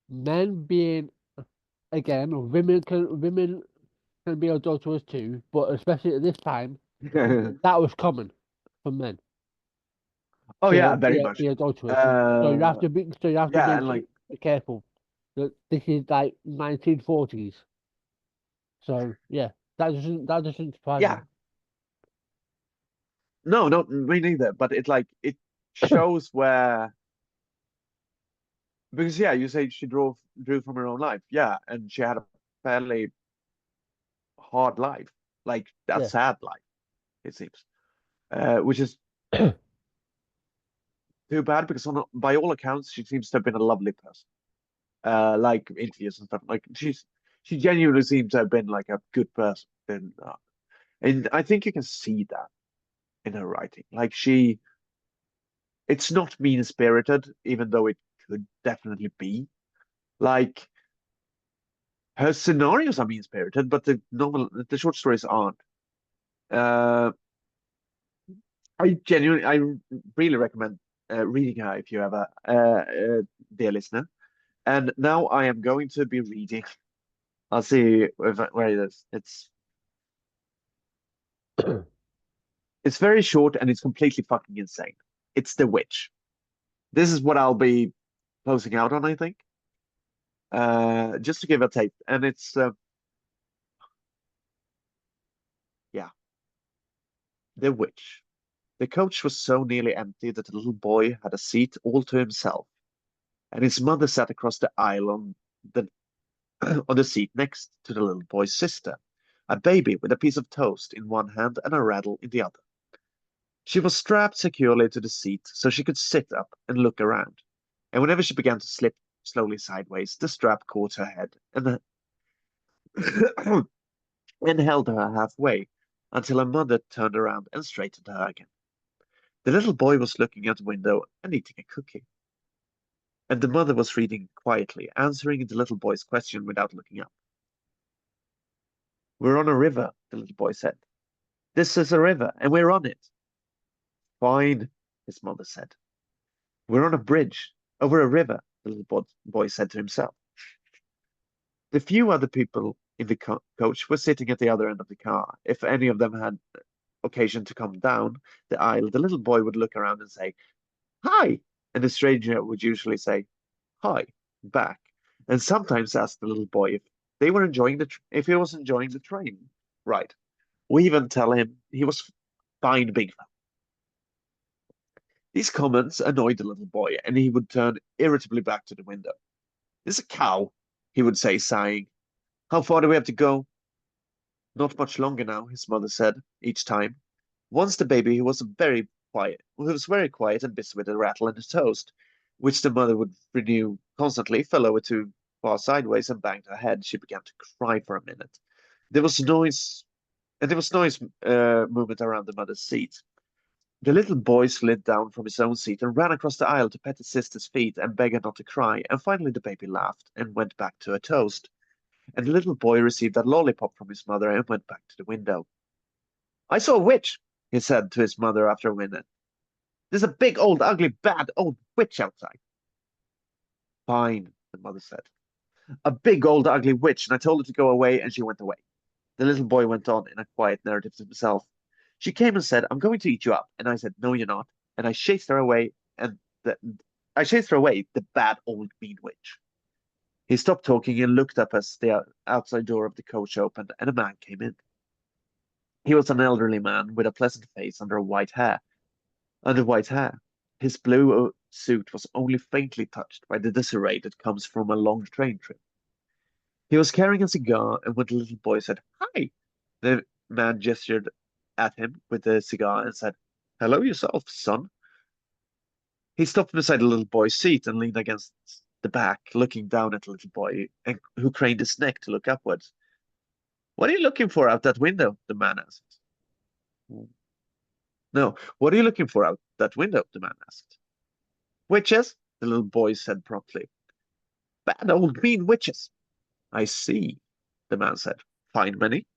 men being again, women can be adulterers too, but especially at this time, that was common for men Oh yeah, to very much. be adulterers. Uh So you have to yeah, and like be careful that this is like 1940s. So yeah, that doesn't surprise me. yeah, no, not me neither. But it shows where because yeah, you say she drew from her own life, yeah, and she had a fairly hard life, like a Yeah, sad life, it seems, which is too bad because by all accounts she seems to have been a lovely person. Like interviews and stuff, like she genuinely seems to have been like a good person, and I think you can see that in her writing. Like it's not mean spirited, even though it could definitely be. Like her scenarios are mean spirited, but the short stories aren't. Uh, I really recommend reading her if you ever, dear listener. And now I am going to be reading I'll see where it is. It's very short and it's completely fucking insane. It's The Witch. This is what I'll be closing out on, I think. Just to give a tape. And it's yeah, The Witch. The coach was so nearly empty that the little boy had a seat all to himself, and his mother sat across the aisle the on the seat next to the little boy's sister, a baby with a piece of toast in one hand and a rattle in the other. She was strapped securely to the seat so she could sit up and look around, and whenever she began to slip slowly sideways, the strap caught her head and held her halfway until her mother turned around and straightened her again. The little boy was looking out the window and eating a cookie, and the mother was reading quietly, answering the little boy's question without looking up. "We're on a river," the little boy said. "This is a river, and we're on it." "Fine," his mother said. "We're on a bridge over a river," the little boy said to himself. The few other people in the coach were sitting at the other end of the car. If any of them had occasion to come down the aisle, the little boy would look around and say, "Hi," and the stranger would usually say, "Hi," back, and sometimes ask the little boy if he was enjoying the train ride. We even tell him he was fine big fella. These comments annoyed the little boy, and he would turn irritably back to the window. "There's a cow," he would say, sighing. "How far do we have to go?" "Not much longer now," his mother said each time. Once the baby who was very quiet and busy with a rattle and a toast, which the mother would renew constantly, fell over too far sideways and banged her head. She began to cry for a minute. There was noise, and there was noise movement around the mother's seat. The little boy slid down from his own seat and ran across the aisle to pet his sister's feet and beg her not to cry. And finally, the baby laughed and went back to her toast. And the little boy received a lollipop from his mother and went back to the window. "I saw a witch," he said to his mother after a minute. "There's a big, old, ugly, bad old witch outside." "Fine," the mother said. "A big, old, ugly witch, and I told her to go away, and she went away." The little boy went on in a quiet narrative to himself. "She came and said, 'I'm going to eat you up.' And I said, 'No, you're not.' And I chased her away, and I chased her away, the bad old mean witch." He stopped talking and looked up as the outside door of the coach opened, and a man came in. He was an elderly man with a pleasant face under white hair. His blue suit was only faintly touched by the disarray that comes from a long train trip. He was carrying a cigar, and when the little boy said, "Hi," the man gestured at him with the cigar and said, "Hello yourself, son." He stopped beside the little boy's seat and leaned against the back, looking down at the little boy, who craned his neck to look upwards. "What are you looking for out that window?" the man asked. "No, what are you looking for out that window?" the man asked. "Witches," the little boy said promptly. "Bad old mean witches." "I see," the man said. "Find many?"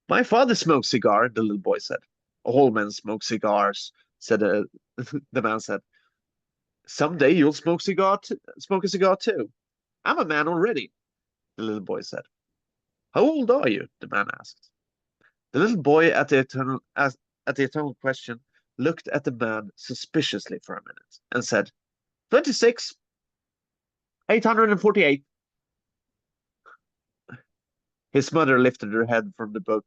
"My father smoked cigar," the little boy said. "All men smoke cigars," said the man said. "Someday you'll smoke a cigar too." "I'm a man already," the little boy said. "How old are you?" the man asked. The little boy at the eternal question looked at the man suspiciously for a minute and said, 26, 848. His mother lifted her head from the book.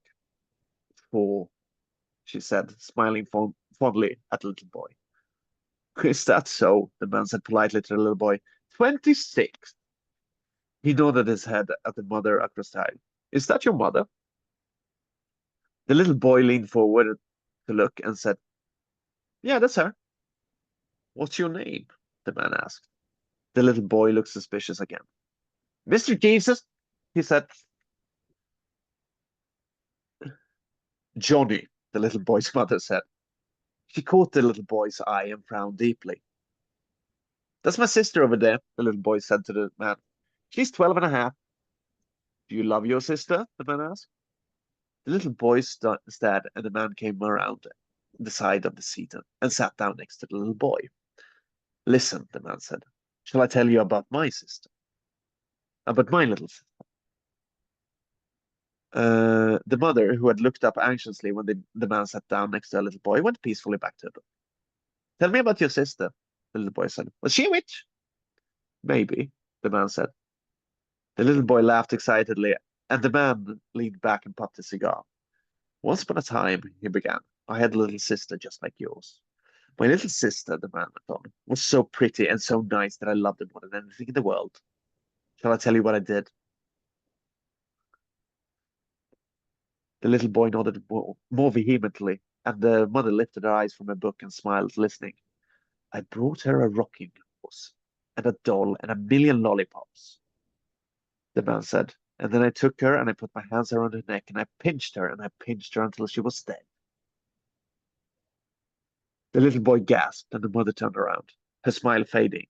"Four," she said, smiling fondly at the little boy. "Is that so?" the man said politely to the little boy. 26. He nodded his head at the mother across the aisle. "Is that your mother?" The little boy leaned forward to look and said, "Yeah, that's her." "What's your name?" the man asked. The little boy looked suspicious again. "Mr. Jesus," he said. "Johnny," the little boy's mother said. She caught the little boy's eye and frowned deeply. "That's my sister over there," the little boy said to the man. "She's 12 and a half." "Do you love your sister?" the man asked. The little boy stared, and the man came around the side of the seat and sat down next to the little boy. "Listen," the man said. "Shall I tell you about my sister?" But my little sister. The mother, who had looked up anxiously when the man sat down next to a little boy, went peacefully back to her book. Tell me about your sister, the little boy said. Was she a witch? Maybe, the man said. The little boy laughed excitedly, and the man leaned back and puffed his cigar. Once upon a time, he began, I had a little sister just like yours. My little sister, the man went on, was so pretty and so nice that I loved her more than anything in the world. Shall I tell you what I did? The little boy nodded more vehemently, and the mother lifted her eyes from her book and smiled, listening. I brought her a rocking horse, and a doll, and a million lollipops, the man said. And then I took her, and I put my hands around her neck, and I pinched her, and I pinched her until she was dead. The little boy gasped, and the mother turned around, her smile fading.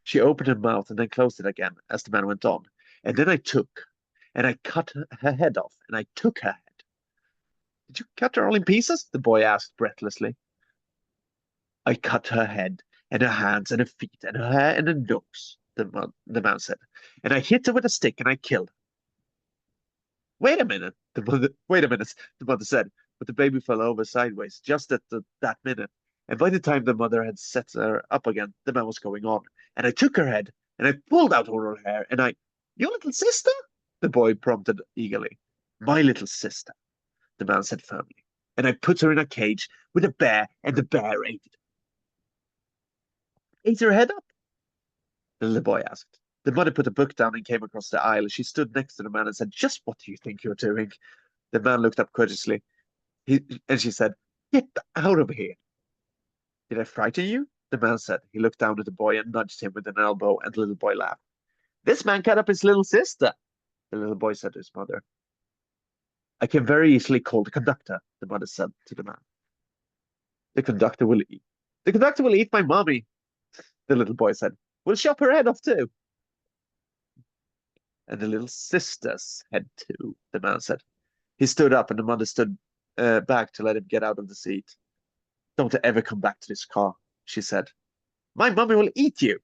She opened her mouth and then closed it again as the man went on. And then I took, and I cut her head off, and I took her head. Did you cut her all in pieces? The boy asked breathlessly. I cut her head, and her hands, and her feet, and her hair, and her nose, the man said. And I hit her with a stick, and I killed her. Wait a minute, wait a minute, the mother said, but the baby fell over sideways just at that minute. And by the time the mother had set her up again, the man was going on. And I took her head, and I pulled out all her hair, and your little sister? The boy prompted eagerly. My little sister, the man said firmly. And I put her in a cage with a bear, and the bear ate it. Ate her head up? The little boy asked. The mother put a book down and came across the aisle. She stood next to the man and said, Just what do you think you're doing? The man looked up courteously, and she said, Get out of here. Did I frighten you? The man said. He looked down at the boy and nudged him with an elbow, and the little boy laughed. This man cut up his little sister, the little boy said to his mother. I can very easily call the conductor, the mother said to the man. The conductor will eat. The conductor will eat my mommy, the little boy said. We'll chop her head off too. And the little sister's head too, the man said. He stood up, and the mother stood back to let him get out of the seat. Don't ever come back to this car, she said. My mommy will eat you,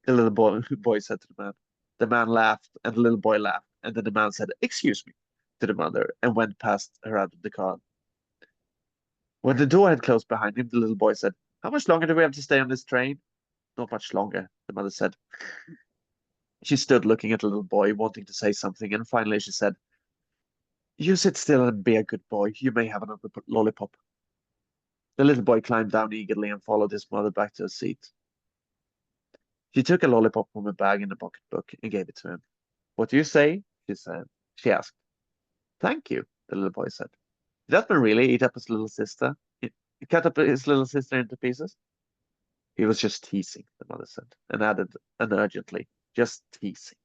the little boy said to the man. The man laughed, and the little boy laughed, and then the man said, Excuse me, to the mother, and went past her out of the car. When the door had closed behind him, the little boy said, How much longer do we have to stay on this train? Not much longer, the mother said. She stood looking at the little boy, wanting to say something, and finally she said, You sit still and be a good boy. You may have another lollipop. The little boy climbed down eagerly and followed his mother back to her seat. She took a lollipop from a bag in the pocketbook and gave it to him. What do you say? She said. She asked. Thank you, the little boy said. Did that man really eat up his little sister? He cut up his little sister into pieces? He was just teasing, the mother said, and added urgently, just teasing.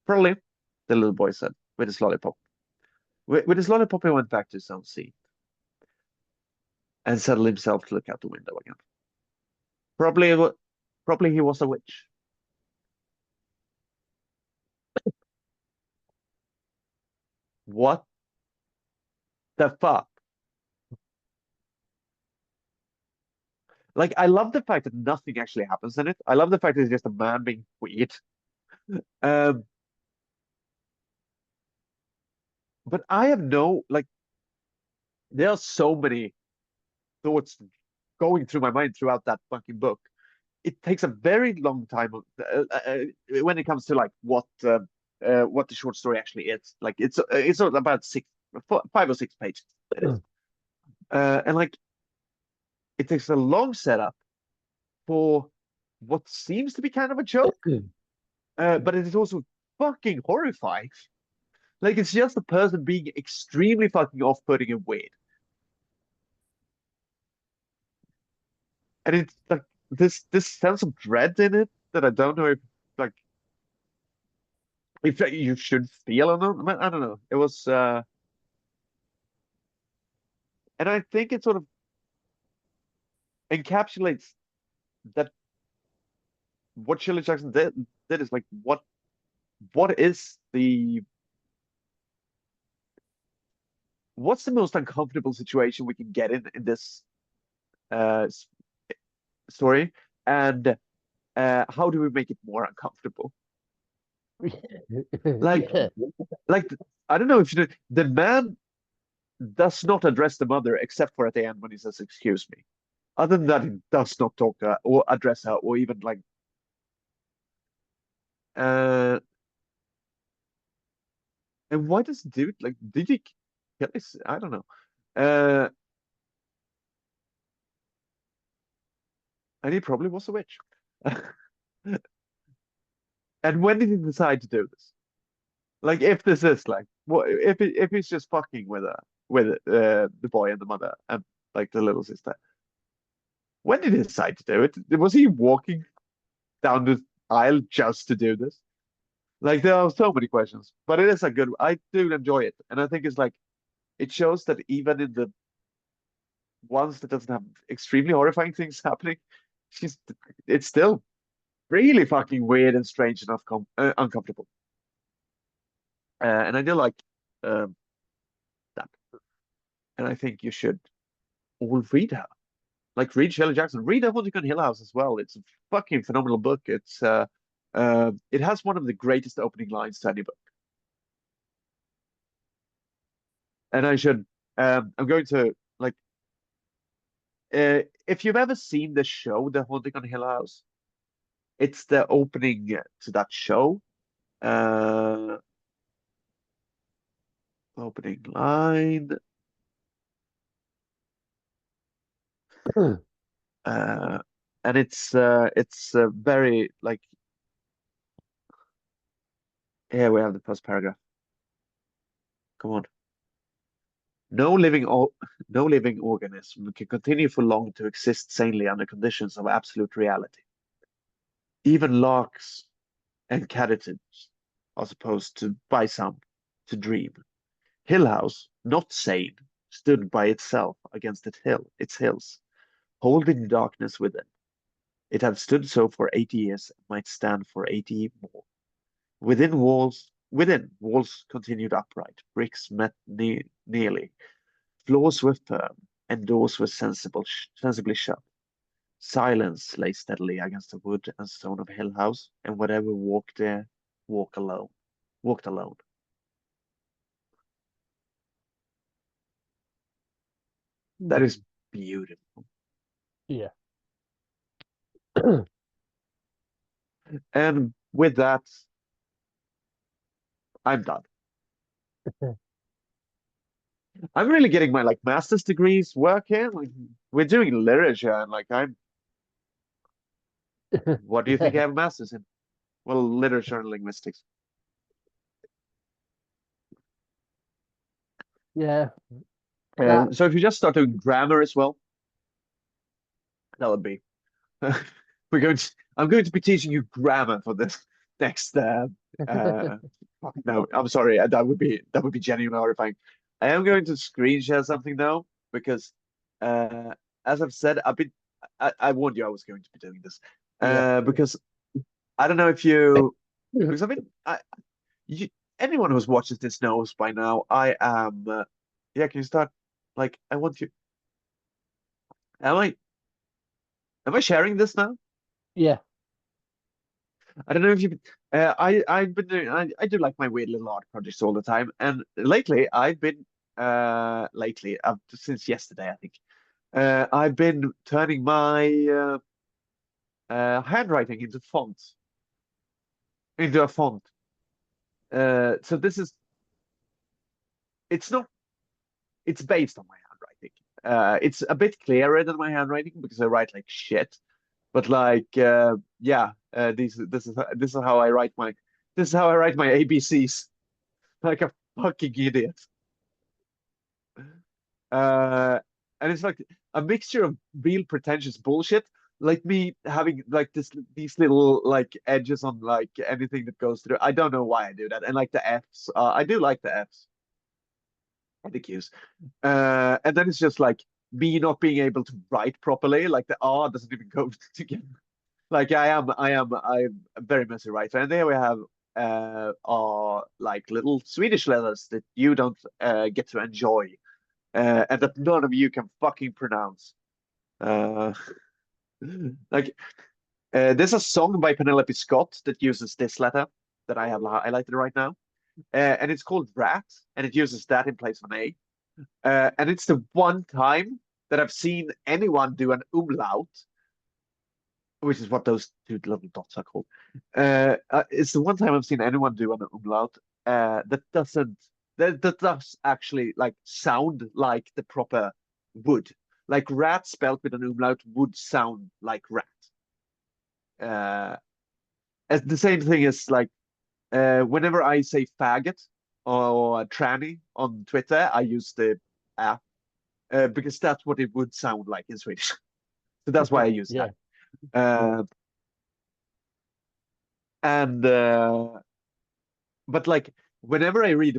Probably, the little boy said, with his lollipop. With his lollipop, he went back to his own seat and settled himself to look out the window again. Probably he was a witch. What the fuck? Like, I love the fact that nothing actually happens in it. I love the fact that it's just a man being weird. Um, but I have no, like, there are so many thoughts going through my mind throughout that fucking book. It takes a very long time when it comes to like what the short story actually is. Like, it's about 5 or 6 pages. And like, it takes a long setup for what seems to be kind of a joke, but it is also fucking horrifying. Like, it's just a person being extremely fucking off-putting and weird. And it's like this sense of dread in it that I don't know if like if you should feel or not. I don't know. It was and I think it sort of encapsulates that what Shirley Jackson did is like what is what's the most uncomfortable situation we can get in this uh story, and how do we make it more uncomfortable? Like, Yeah. like I don't know if you know, the man does not address the mother except for at the end when he says, "Excuse me." Other than that, he does not talk to her or address her or even like. Uh, and why does dude like? Did he kill his? I don't know. Uh, and he probably was a witch. And when did he decide to do this? Like, if this is like, what if he's just fucking with the boy and the mother and like the little sister? When did he decide to do it? Was he walking down the aisle just to do this? Like, there are so many questions, but it is a good. I do enjoy it, and I think it's like it shows that even in the ones that doesn't have extremely horrifying things happening, she's it's still really fucking weird and strange enough uncomfortable. And I do like um, that, and I think you should all read her. Like, read Shirley Jackson, read Haunting on Hill House as well. It's a fucking phenomenal book. It has one of the greatest opening lines to any book. And I'm going to like, if you've ever seen the show, The Haunting on Hill House, it's the opening to that show. Uh, Opening line. Uh, and it's very like, here we have the first paragraph. Come on. No living or no living organism can continue for long to exist sanely under conditions of absolute reality. Even larks and caterpillars are supposed to, by some, to dream. Hill House, not sane, stood by itself against its hills, holding darkness within. It had stood so for 80 years and might stand for 80 more. Within walls continued upright, bricks met nearly, floors were firm, and doors were sensibly shut. Silence lay steadily against the wood and stone of Hill House, and whatever walked there, walked alone. That is beautiful. Yeah. And with that, I'm done. I'm really getting my like master's degrees work here. Like, we're doing literature, and like, what do you think I Yeah. have a master's in? Well, literature and linguistics. Yeah. That. So if you just start doing grammar as well, that would be. I'm going to be teaching you grammar for this next. Uh, no, I'm sorry. That would be genuinely horrifying. I am going to screen share something now because, uh, as I've said, I warned you I was going to be doing this. Yeah. Because I don't know if you, because I mean, you, anyone who's watches this knows by now. I am. Yeah, can you start? Like, I want you. Am I? Am I sharing this now? Yeah. I don't know if you. I've been doing. I do like my weird little art projects all the time, and lately I've been. Lately, since yesterday, I think. I've been turning my handwriting into a font. So this is. It's not. It's based on my handwriting. It's a bit clearer than my handwriting because I write like shit. But like, yeah, this is how I write my ABCs like a fucking idiot. Uh, and it's like a mixture of real pretentious bullshit, like me having like these little like edges on like anything that goes through. I don't know why I do that. And like the F's, I do like the F's and the Q's. And then it's just like me not being able to write properly. Like the R doesn't even go together. Like I'm a very messy writer. And there we have our like little Swedish letters that you don't get to enjoy, and that none of you can fucking pronounce. Uh, like, there's a song by Penelope Scott that uses this letter. that I have highlighted right now, and it's called rat, and it uses that in place of an A. And it's the one time that I've seen anyone do an umlaut, which is what those two little dots are called. It's the one time I've seen anyone do an umlaut that doesn't that does actually like sound like the proper would. Like rat spelled with an umlaut would sound like rat. Uh, as the same thing as like whenever I say faggot or tranny on Twitter, I use the because that's what it would sound like in Swedish. So that's why I use Yeah. that. And but like whenever I read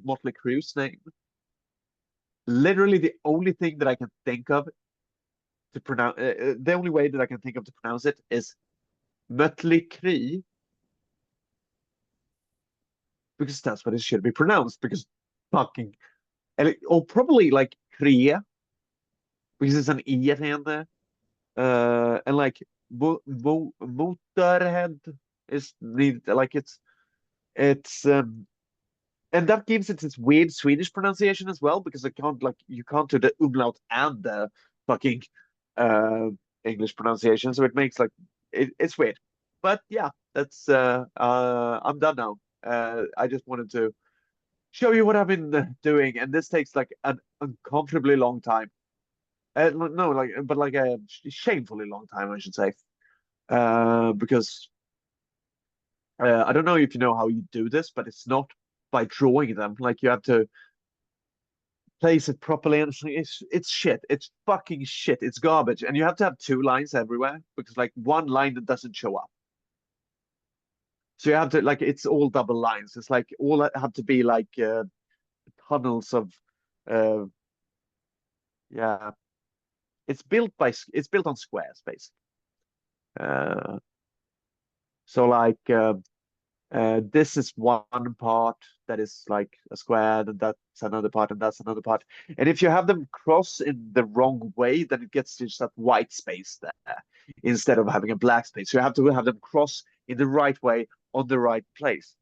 Motley Crue's name, literally the only thing that I can think of to pronounce the only way that I can think of to pronounce it is Mötley Crüe, because that's what it should be pronounced, because fucking or probably like Krea, because it's an E at the end there. And like Motorhead is needed, like it's and that gives it its weird Swedish pronunciation as well, because I can't like you can't do the umlaut and the fucking uh English pronunciation, so it makes like it's weird. But yeah, that's I'm done now. I just wanted to show you what I've been doing, and this takes like an uncomfortably long time. No, like but like a shamefully long time, I should say. Because I don't know if you know how you do this, but it's not by drawing them. Like you have to place it properly, and it's shit. It's fucking shit. It's garbage, and you have to have two lines everywhere because like one line that doesn't show up. So you have to like it's all double lines. It's like all that have to be like tunnels of uh yeah. It's built on squares basically. Uh, so like this is one part that is like a square, and that's another part, and that's another part. And if you have them cross in the wrong way, then it gets just that white space there instead of having a black space. So you have to have them cross in the right way on the right place.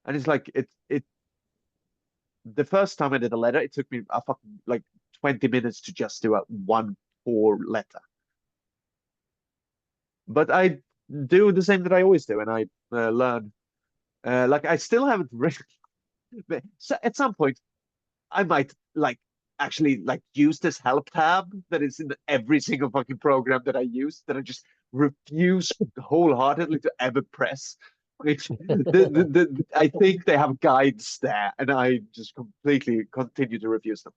And it's like it the first time I did a letter, it took me a fucking like 20 minutes to just do a one poor letter. But I do the same that I always do, and I learn. Like I still haven't written. So at some point, I might like actually like use this help tab that is in every single fucking program that I use that I just refuse wholeheartedly to ever press. Which I think they have guides there, and I just completely continue to refuse them.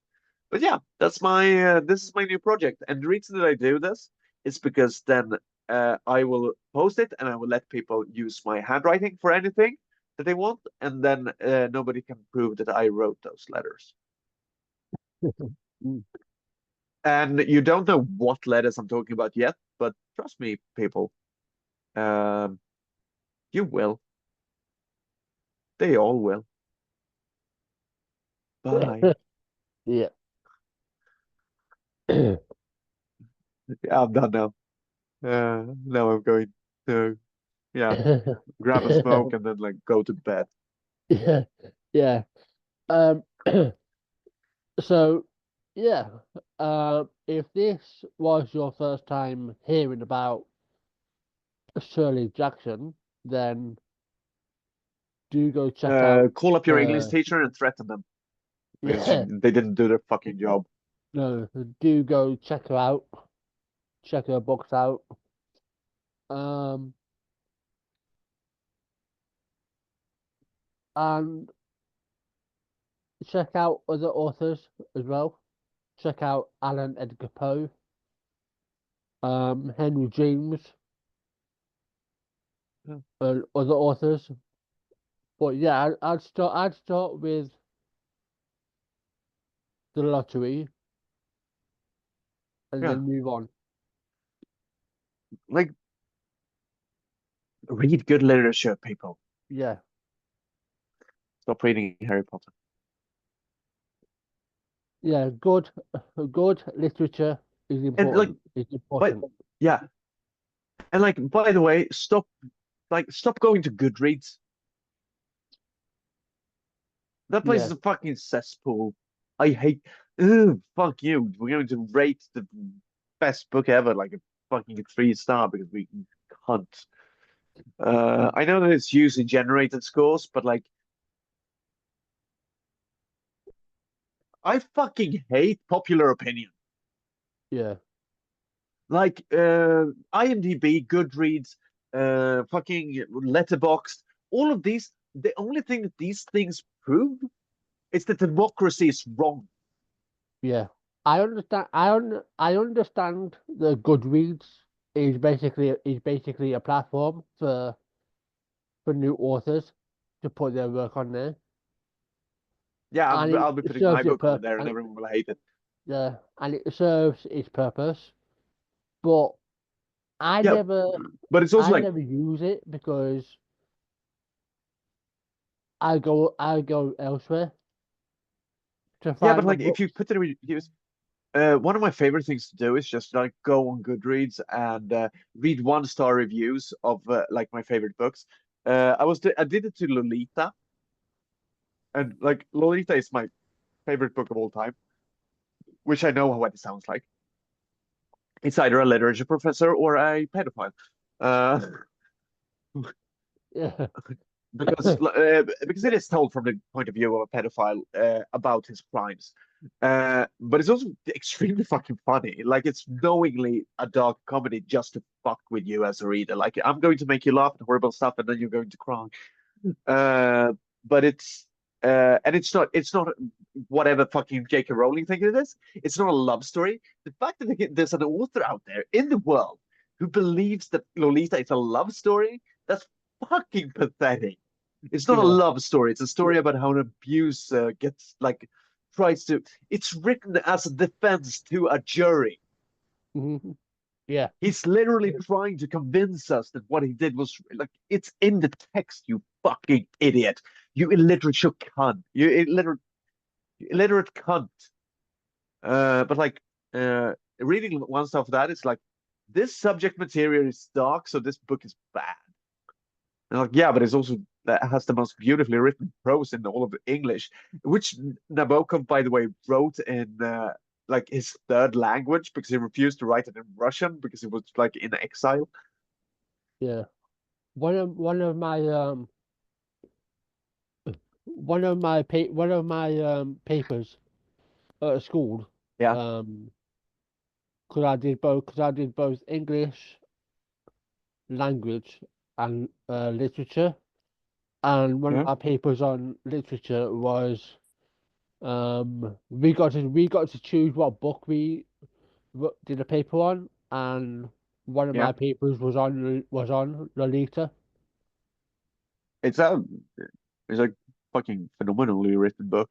But yeah, that's my this is my new project, and the reason that I do this is because then I will post it and I will let people use my handwriting for anything that they want, and then nobody can prove that I wrote those letters. Mm. And you don't know what letters I'm talking about yet, but trust me, people, um, you will. They all will. Bye. Yeah. Yeah, I'm done now. Now I'm going to yeah grab a smoke and then like go to bed. Yeah. Yeah. Um, so yeah. If this was your first time hearing about Shirley Jackson, then do go check out Call up your English her. teacher and threaten them because Yeah. they didn't do their fucking job. No, do go check her out. Check her books out. Um, and check out other authors as well. Check out Alan Edgar Poe, Henry James, Yeah. and other authors. But yeah, I'd start. I'd start with The Lottery and Yeah. then move on. Like read good literature, people. Yeah, Stop reading Harry Potter. yeah. Good literature is And like, important. It's but important. yeah, And like, by the way, stop going to Goodreads. That place is Yeah, a fucking cesspool. I hate. Ugh, fuck you. We're going to rate the best book ever like a fucking 3 star because we can't. I know that it's user generated scores, but like, I fucking hate popular opinion. yeah, Like, IMDb, Goodreads, fucking Letterboxd, all of these. The only thing that these things prove is that democracy is wrong. yeah. I understand the Goodreads is basically a platform for new authors to put their work on there, Yeah, and I'll be it putting my serves its book on purpose, there, and everyone will hate it. and it serves its purpose. But I Yeah, never, but it's also I like, never use it because I go elsewhere to yeah, find but my like if you books. put the reviews, one of my favorite things to do is just like go on Goodreads and read 1 star reviews of like my favorite books. I did it to Lolita, and like Lolita is my favorite book of all time, which I know what it sounds like. It's either a literature professor or a pedophile. Uh, Yeah, because it is told from the point of view of a pedophile about his crimes, but it's also extremely fucking funny. Like it's knowingly a dark comedy just to fuck with you as a reader. Like I'm going to make you laugh at horrible stuff, and then you're going to cry. Uh, but it's not whatever fucking J.K. Rowling think it is. It's not a love story. The fact that there's an author out there in the world who believes that Lolita is a love story, that's fucking pathetic. It's not a yeah, love story. It's a story about how an abuse gets like tries to. It's written as a defense to a jury. mhm, yeah, He's literally trying to convince us that what he did was like it's in the text, you fucking idiot. You illiterate cunt. You illiterate cunt. But like reading one stuff of that, it's like this subject material is dark, so this book is bad. And like, yeah, but it's also that has the most beautifully written prose in all of English, which Nabokov, by the way, wrote in like his third language because he refused to write it in Russian because he was like in exile. yeah. One of my papers at school, Yeah, um, because I did both English language and literature, and one of yeah, my papers on literature was we got to choose what book we did a paper on, and one of yeah. my papers was on Lolita. It's a it's a fucking phenomenally written book.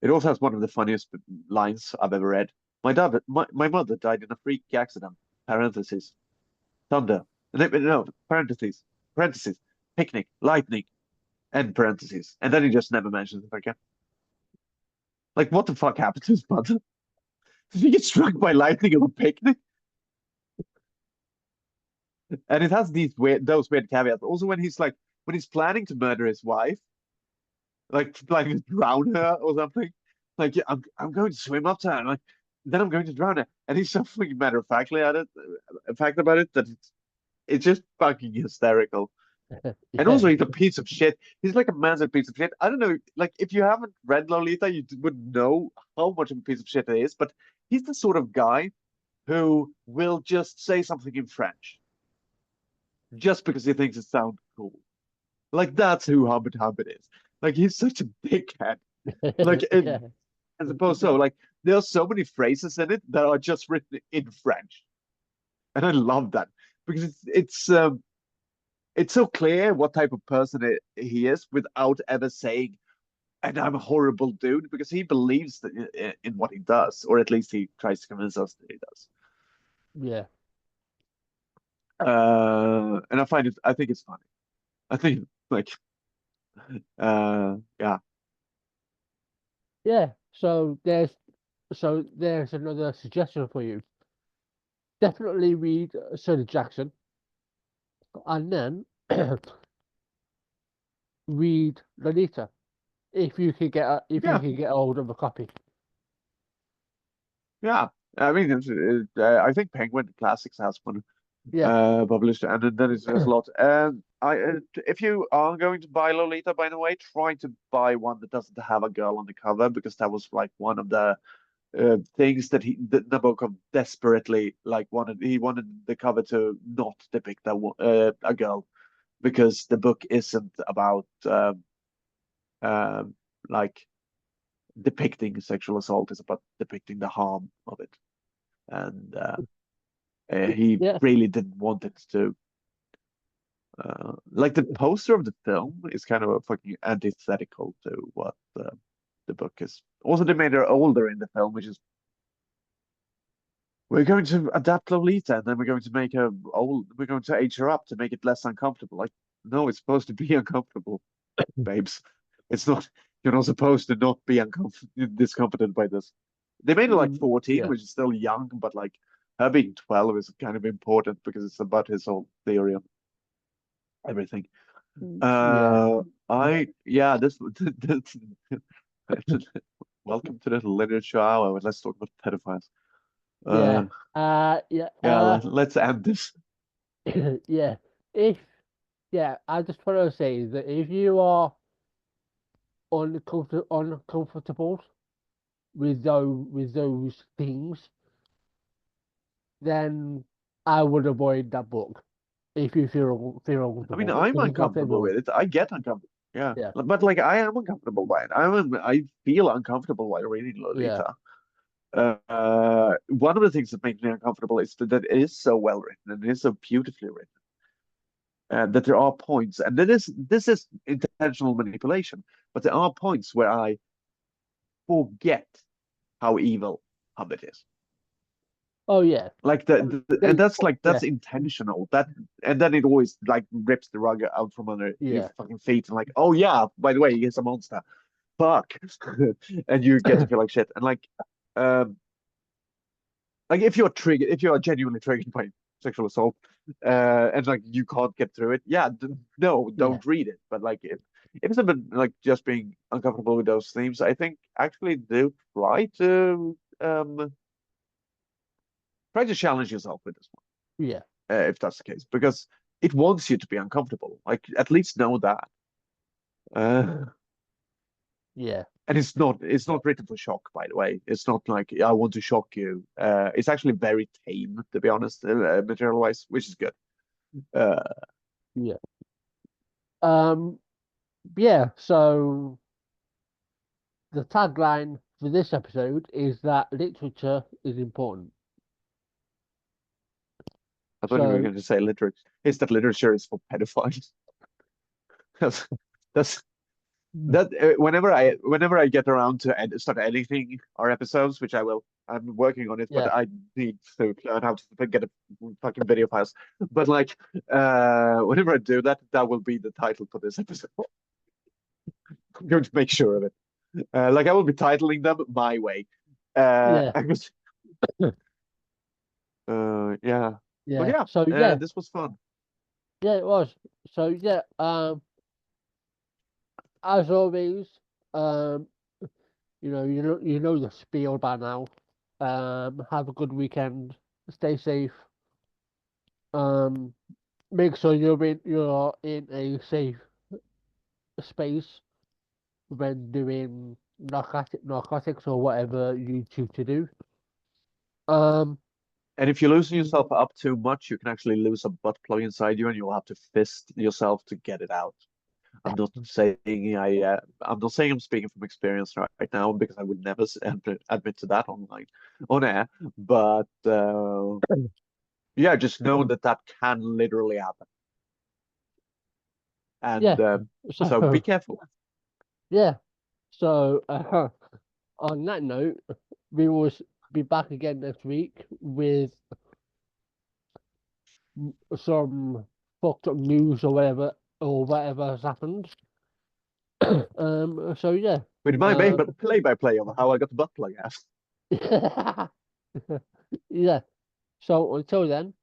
It also has one of the funniest lines I've ever read. My mother died in a freak accident. Parentheses. Thunder. No, parentheses. Picnic. Lightning. End parentheses. And then he just never mentions it again. Like, what the fuck happened to his mother? Did he get struck by lightning on a picnic? And it has those weird caveats. Also, when he's planning to murder his wife, like planning to drown her or something. Like, yeah, I'm going to swim up to her, and like then I'm going to drown her. And he's so fucking matter of factly at it, fact about it that it's just fucking hysterical. And Yeah, also, he's a piece of shit. He's like a massive piece of shit. I don't know, like if you haven't read Lolita, you wouldn't know how much of a piece of shit it is. But he's the sort of guy who will just say something in French just because he thinks it sounds cool. Like that's who Hubbard is. Like he's such a dickhead. Like yeah, as opposed to like there are so many phrases in it that are just written in French, and I love that because it's so clear what type of person he is without ever saying, "And I'm a horrible dude," because he believes that in what he does, or at least he tries to convince us that he does. yeah, And I think it's funny. I think like, yeah, yeah. So there's another suggestion for you. Definitely read Shirley Jackson. and then read Lolita if you could if you Yeah, could get hold of a copy. yeah. I mean, I think Penguin Classics has one Yeah, published, and then there's a lot. And if you are going to buy Lolita, by the way, try to buy one that doesn't have a girl on the cover, because that was like one of the things that Nabokov desperately like wanted. He wanted the cover to not depict a girl, because the book isn't about um, like depicting sexual assault. It's about depicting the harm of it, and he yeah, really didn't want it to. Like the poster of the film is kind of a fucking antithetical to what the book is. Also, they made her older in the film, which is we're going to adapt Lolita, and then we're going to make her old. We're going to age her up to make it less uncomfortable. Like, no, it's supposed to be uncomfortable, babes. It's not. You're not supposed to not be discomforted by this. They made her like 14, yeah, which is still young, but like her being 12 is kind of important because it's about his whole theory on everything. yeah, I yeah, this welcome to the literature hour. Let's talk about pedophiles. yeah, Uh, yeah, yeah, let's end this. yeah. If yeah, I just want to say that if you are uncomfortable with those things, then I would avoid that book if you feel I mean, uncomfortable I'm because it's not for uncomfortable everyone. with it. I get uncomfortable. Yeah, Yeah, but like I am uncomfortable by it. I feel uncomfortable while reading yeah. Lolita. One of the things that makes me uncomfortable is that it is so well written and it is so beautifully written. That there are points, and this is intentional manipulation, but there are points where I forget how evil Hobbit is. Oh yeah. Like and They, that's yeah, intentional. That and then it always like rips the rug out from under your yeah, fucking feet and like, oh yeah, by the way, he's a monster. Fuck, and you get to feel like shit. And um, like if you are genuinely triggered by sexual assault, and like you can't get through it, yeah, no, yeah, don't read it. But like if it's about like just being uncomfortable with those themes, I think actually do try to challenge yourself with this yeah, one, if that's the case, because it wants you to be uncomfortable. Like at least know that. Uh, yeah, and it's not written for shock, by the way. It's not like I want to shock you. It's actually very tame, to be honest, material wise, which is good. Uh, yeah. Um, yeah. So the tagline for this episode is that literature is important. I thought you were So going to say literature. Is that literature is for pedophiles? that's that's that. Whenever I get around to start editing our episodes, which I will. I'm working on it, but yeah, I need to learn how to get a fucking video files. But like, whenever I do that, that will be the title for this episode. I'm going to make sure of it. Like I will be titling them my way. yeah, I was, yeah. But yeah. yeah, So yeah, this was fun. yeah, it was. So yeah, as always, um, you know the spiel by now. Have a good weekend. Stay safe. Um, make sure you're in a safe space when doing narcotics or whatever you choose to do. Um, And if you loosen yourself up too much, you can actually lose a butt plug inside you, and you'll have to fist yourself to get it out. I'm not saying I'm speaking from experience right now because I would never admit to that on air. But yeah, just know that that can literally happen, yeah. and so be So careful. yeah. So on that note, we will be back again next week with some fucked up news or whatever has happened. So yeah. With my Um, play-by-play of how I got the butt plug out. yeah. So until then.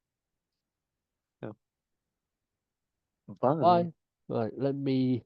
Yeah. Bye. Bye. Right, let me